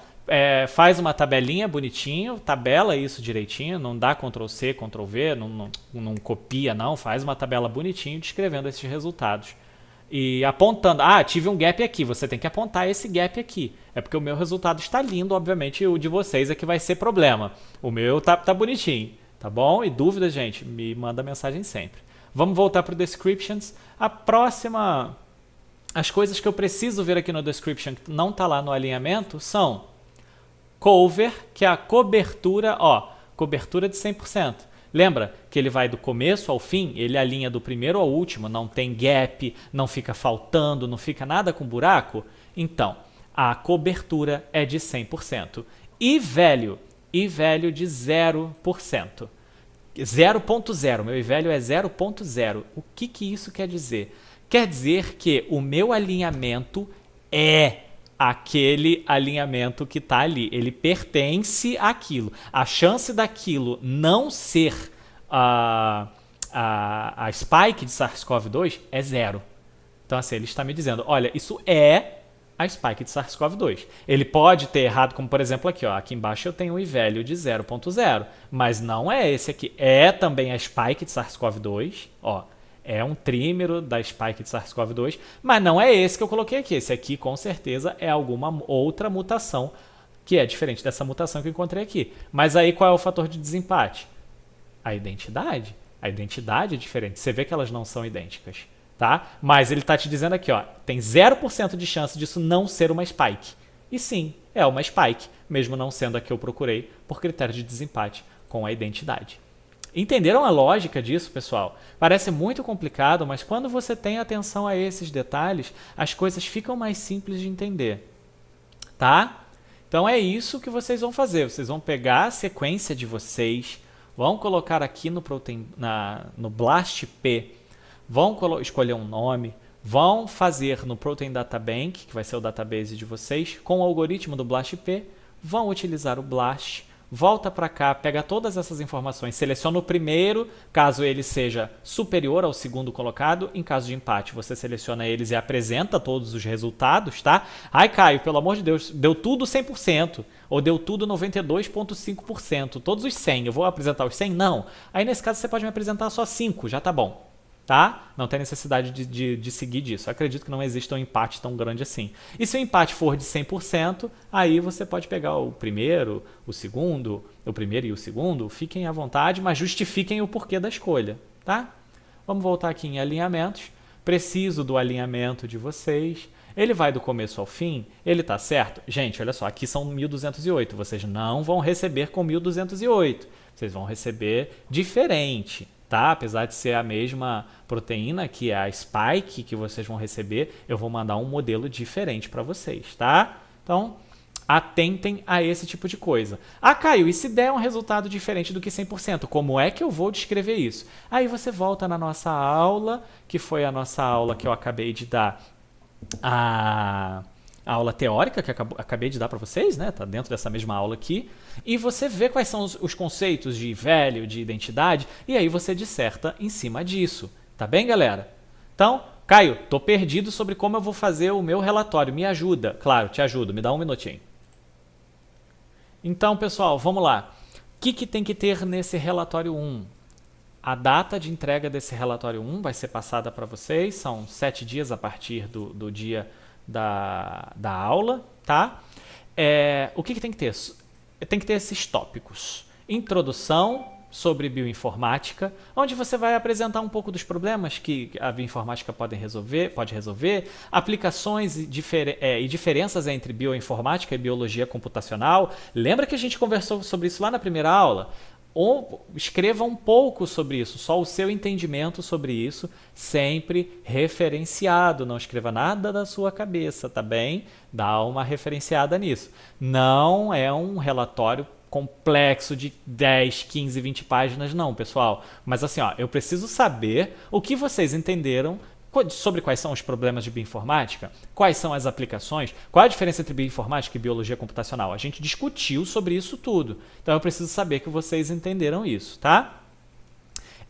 faz uma tabelinha bonitinho, tabela isso direitinho, não dá Ctrl+C, Ctrl+V, não copia não, faz uma tabela bonitinho descrevendo esses resultados. E apontando, tive um gap aqui, você tem que apontar esse gap aqui. É porque o meu resultado está lindo, obviamente o de vocês é que vai ser problema. O meu tá bonitinho, tá bom? E dúvida, gente, me manda mensagem sempre. Vamos voltar para o Descriptions. A próxima, as coisas que eu preciso ver aqui no Description que não está lá no alinhamento são Cover, que é a cobertura, cobertura de 100%. Lembra que ele vai do começo ao fim, ele alinha do primeiro ao último, não tem gap, não fica faltando, não fica nada com buraco? Então, a cobertura é de 100%. E value de 0%. 0.0, meu i-value é 0.0. O que isso quer dizer? Quer dizer que o meu alinhamento é aquele alinhamento que está ali. Ele pertence àquilo. A chance daquilo não ser a spike de SARS-CoV-2 é 0. Então, assim, ele está me dizendo, olha, isso é a spike de SARS-CoV-2. Ele pode ter errado, como por exemplo aqui, aqui embaixo eu tenho um i-value de 0.0, mas não é esse aqui. É também a spike de SARS-CoV-2, é um trímero da spike de SARS-CoV-2, mas não é esse que eu coloquei aqui. Esse aqui, com certeza, é alguma outra mutação que é diferente dessa mutação que eu encontrei aqui. Mas aí qual é o fator de desempate? A identidade. A identidade é diferente. Você vê que elas não são idênticas, tá? Mas ele está te dizendo aqui, tem 0% de chance disso não ser uma spike. E sim, é uma spike, mesmo não sendo a que eu procurei por critério de desempate com a identidade. Entenderam a lógica disso, pessoal? Parece muito complicado, mas quando você tem atenção a esses detalhes, as coisas ficam mais simples de entender, tá? Então é isso que vocês vão fazer. Vocês vão pegar a sequência de vocês, vão colocar aqui no BLASTP, vão escolher um nome, vão fazer no Protein Data Bank, que vai ser o database de vocês, com o algoritmo do BLASTP, vão utilizar o BLAST, volta para cá, pega todas essas informações, seleciona o primeiro, caso ele seja superior ao segundo colocado. Em caso de empate, você seleciona eles e apresenta todos os resultados, tá? Ai, Caio, pelo amor de Deus, deu tudo 100%, ou deu tudo 92,5%, todos os 100, eu vou apresentar os 100? Não. Aí, nesse caso, você pode me apresentar só 5, já tá bom. Tá? Não tem necessidade de seguir disso. Eu acredito que não exista um empate tão grande assim. E se o empate for de 100%, aí você pode pegar o primeiro, o segundo, o primeiro e o segundo, fiquem à vontade, mas justifiquem o porquê da escolha, tá? Vamos voltar aqui em alinhamentos. Preciso do alinhamento de vocês. Ele vai do começo ao fim? Ele está certo? Gente, olha só, aqui são 1208. Vocês não vão receber com 1208. Vocês vão receber diferente, tá? Apesar de ser a mesma proteína, que é a spike que vocês vão receber, eu vou mandar um modelo diferente para vocês, tá? Então, atentem a esse tipo de coisa. Ah, Caio, e se der um resultado diferente do que 100%, como é que eu vou descrever isso? Aí você volta na nossa aula, que foi a nossa aula que eu acabei de dar, a aula teórica que acabei de dar para vocês, né? Tá dentro dessa mesma aula aqui. E você vê quais são os conceitos de velho, de identidade, e aí você disserta em cima disso. Tá bem, galera? Então, Caio, tô perdido sobre como eu vou fazer o meu relatório. Me ajuda. Claro, te ajudo. Me dá um minutinho. Então, pessoal, vamos lá. O que tem que ter nesse relatório 1? A data de entrega desse relatório 1 vai ser passada para vocês. São 7 dias a partir do dia da aula, tá? O que tem que ter? Tem que ter esses tópicos. Introdução sobre bioinformática, onde você vai apresentar um pouco dos problemas que a bioinformática pode resolver, aplicações e diferenças entre bioinformática e biologia computacional. Lembra que a gente conversou sobre isso lá na primeira aula? Ou escreva um pouco sobre isso, só o seu entendimento sobre isso, sempre referenciado. Não escreva nada da sua cabeça, tá bem? Dá uma referenciada nisso. Não é um relatório complexo de 10, 15, 20 páginas, não, pessoal. Mas assim, ó, eu preciso saber o que vocês entenderam sobre quais são os problemas de bioinformática, quais são as aplicações, qual a diferença entre bioinformática e biologia computacional. A gente discutiu sobre isso tudo. Então eu preciso saber que vocês entenderam isso, tá?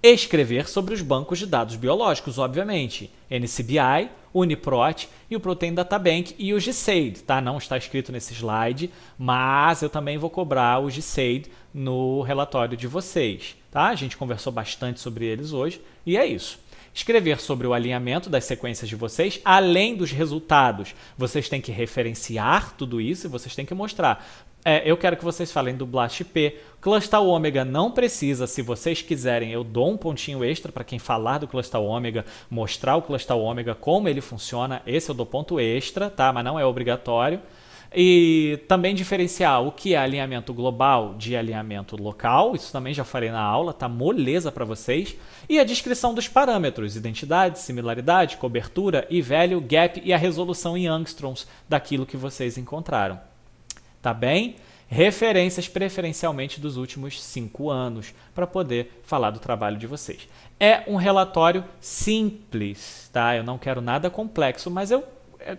Escrever sobre os bancos de dados biológicos, obviamente. NCBI, UniProt e o Protein Data Bank e o GSAID, tá? Não está escrito nesse slide, mas eu também vou cobrar o GSAID no relatório de vocês, tá? A gente conversou bastante sobre eles hoje e é isso. Escrever sobre o alinhamento das sequências de vocês, além dos resultados. Vocês têm que referenciar tudo isso e vocês têm que mostrar. Eu quero que vocês falem do BLAST-P. Clustal ômega não precisa, se vocês quiserem, eu dou um pontinho extra para quem falar do Clustal ômega, mostrar o Clustal ômega, como ele funciona. Esse eu dou ponto extra, tá? Mas não é obrigatório. E também diferenciar o que é alinhamento global de alinhamento local, isso também já falei na aula, tá moleza para vocês. E a descrição dos parâmetros, identidade, similaridade, cobertura, e-value, gap e a resolução em angstroms daquilo que vocês encontraram. Tá bem? Referências preferencialmente dos últimos 5 anos para poder falar do trabalho de vocês. É um relatório simples, tá? Eu não quero nada complexo, mas eu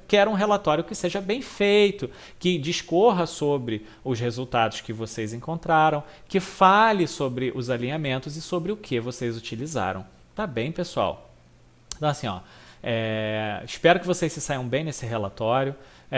quero um relatório que seja bem feito, que discorra sobre os resultados que vocês encontraram, que fale sobre os alinhamentos e sobre o que vocês utilizaram. Tá bem, pessoal? Então, assim, ó, espero que vocês se saiam bem nesse relatório.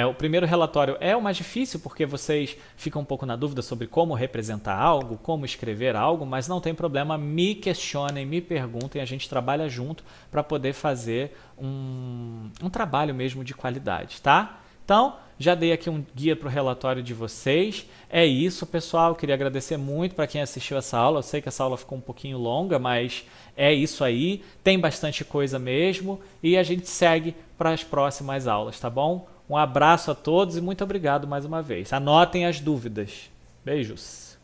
O primeiro relatório é o mais difícil porque vocês ficam um pouco na dúvida sobre como representar algo, como escrever algo, mas não tem problema, me questionem, me perguntem, a gente trabalha junto para poder fazer um trabalho mesmo de qualidade, tá? Então, já dei aqui um guia para o relatório de vocês. É isso, pessoal. Queria agradecer muito para quem assistiu essa aula. Eu sei que essa aula ficou um pouquinho longa, mas é isso aí. Tem bastante coisa mesmo e a gente segue para as próximas aulas, tá bom? Um abraço a todos e muito obrigado mais uma vez. Anotem as dúvidas. Beijos.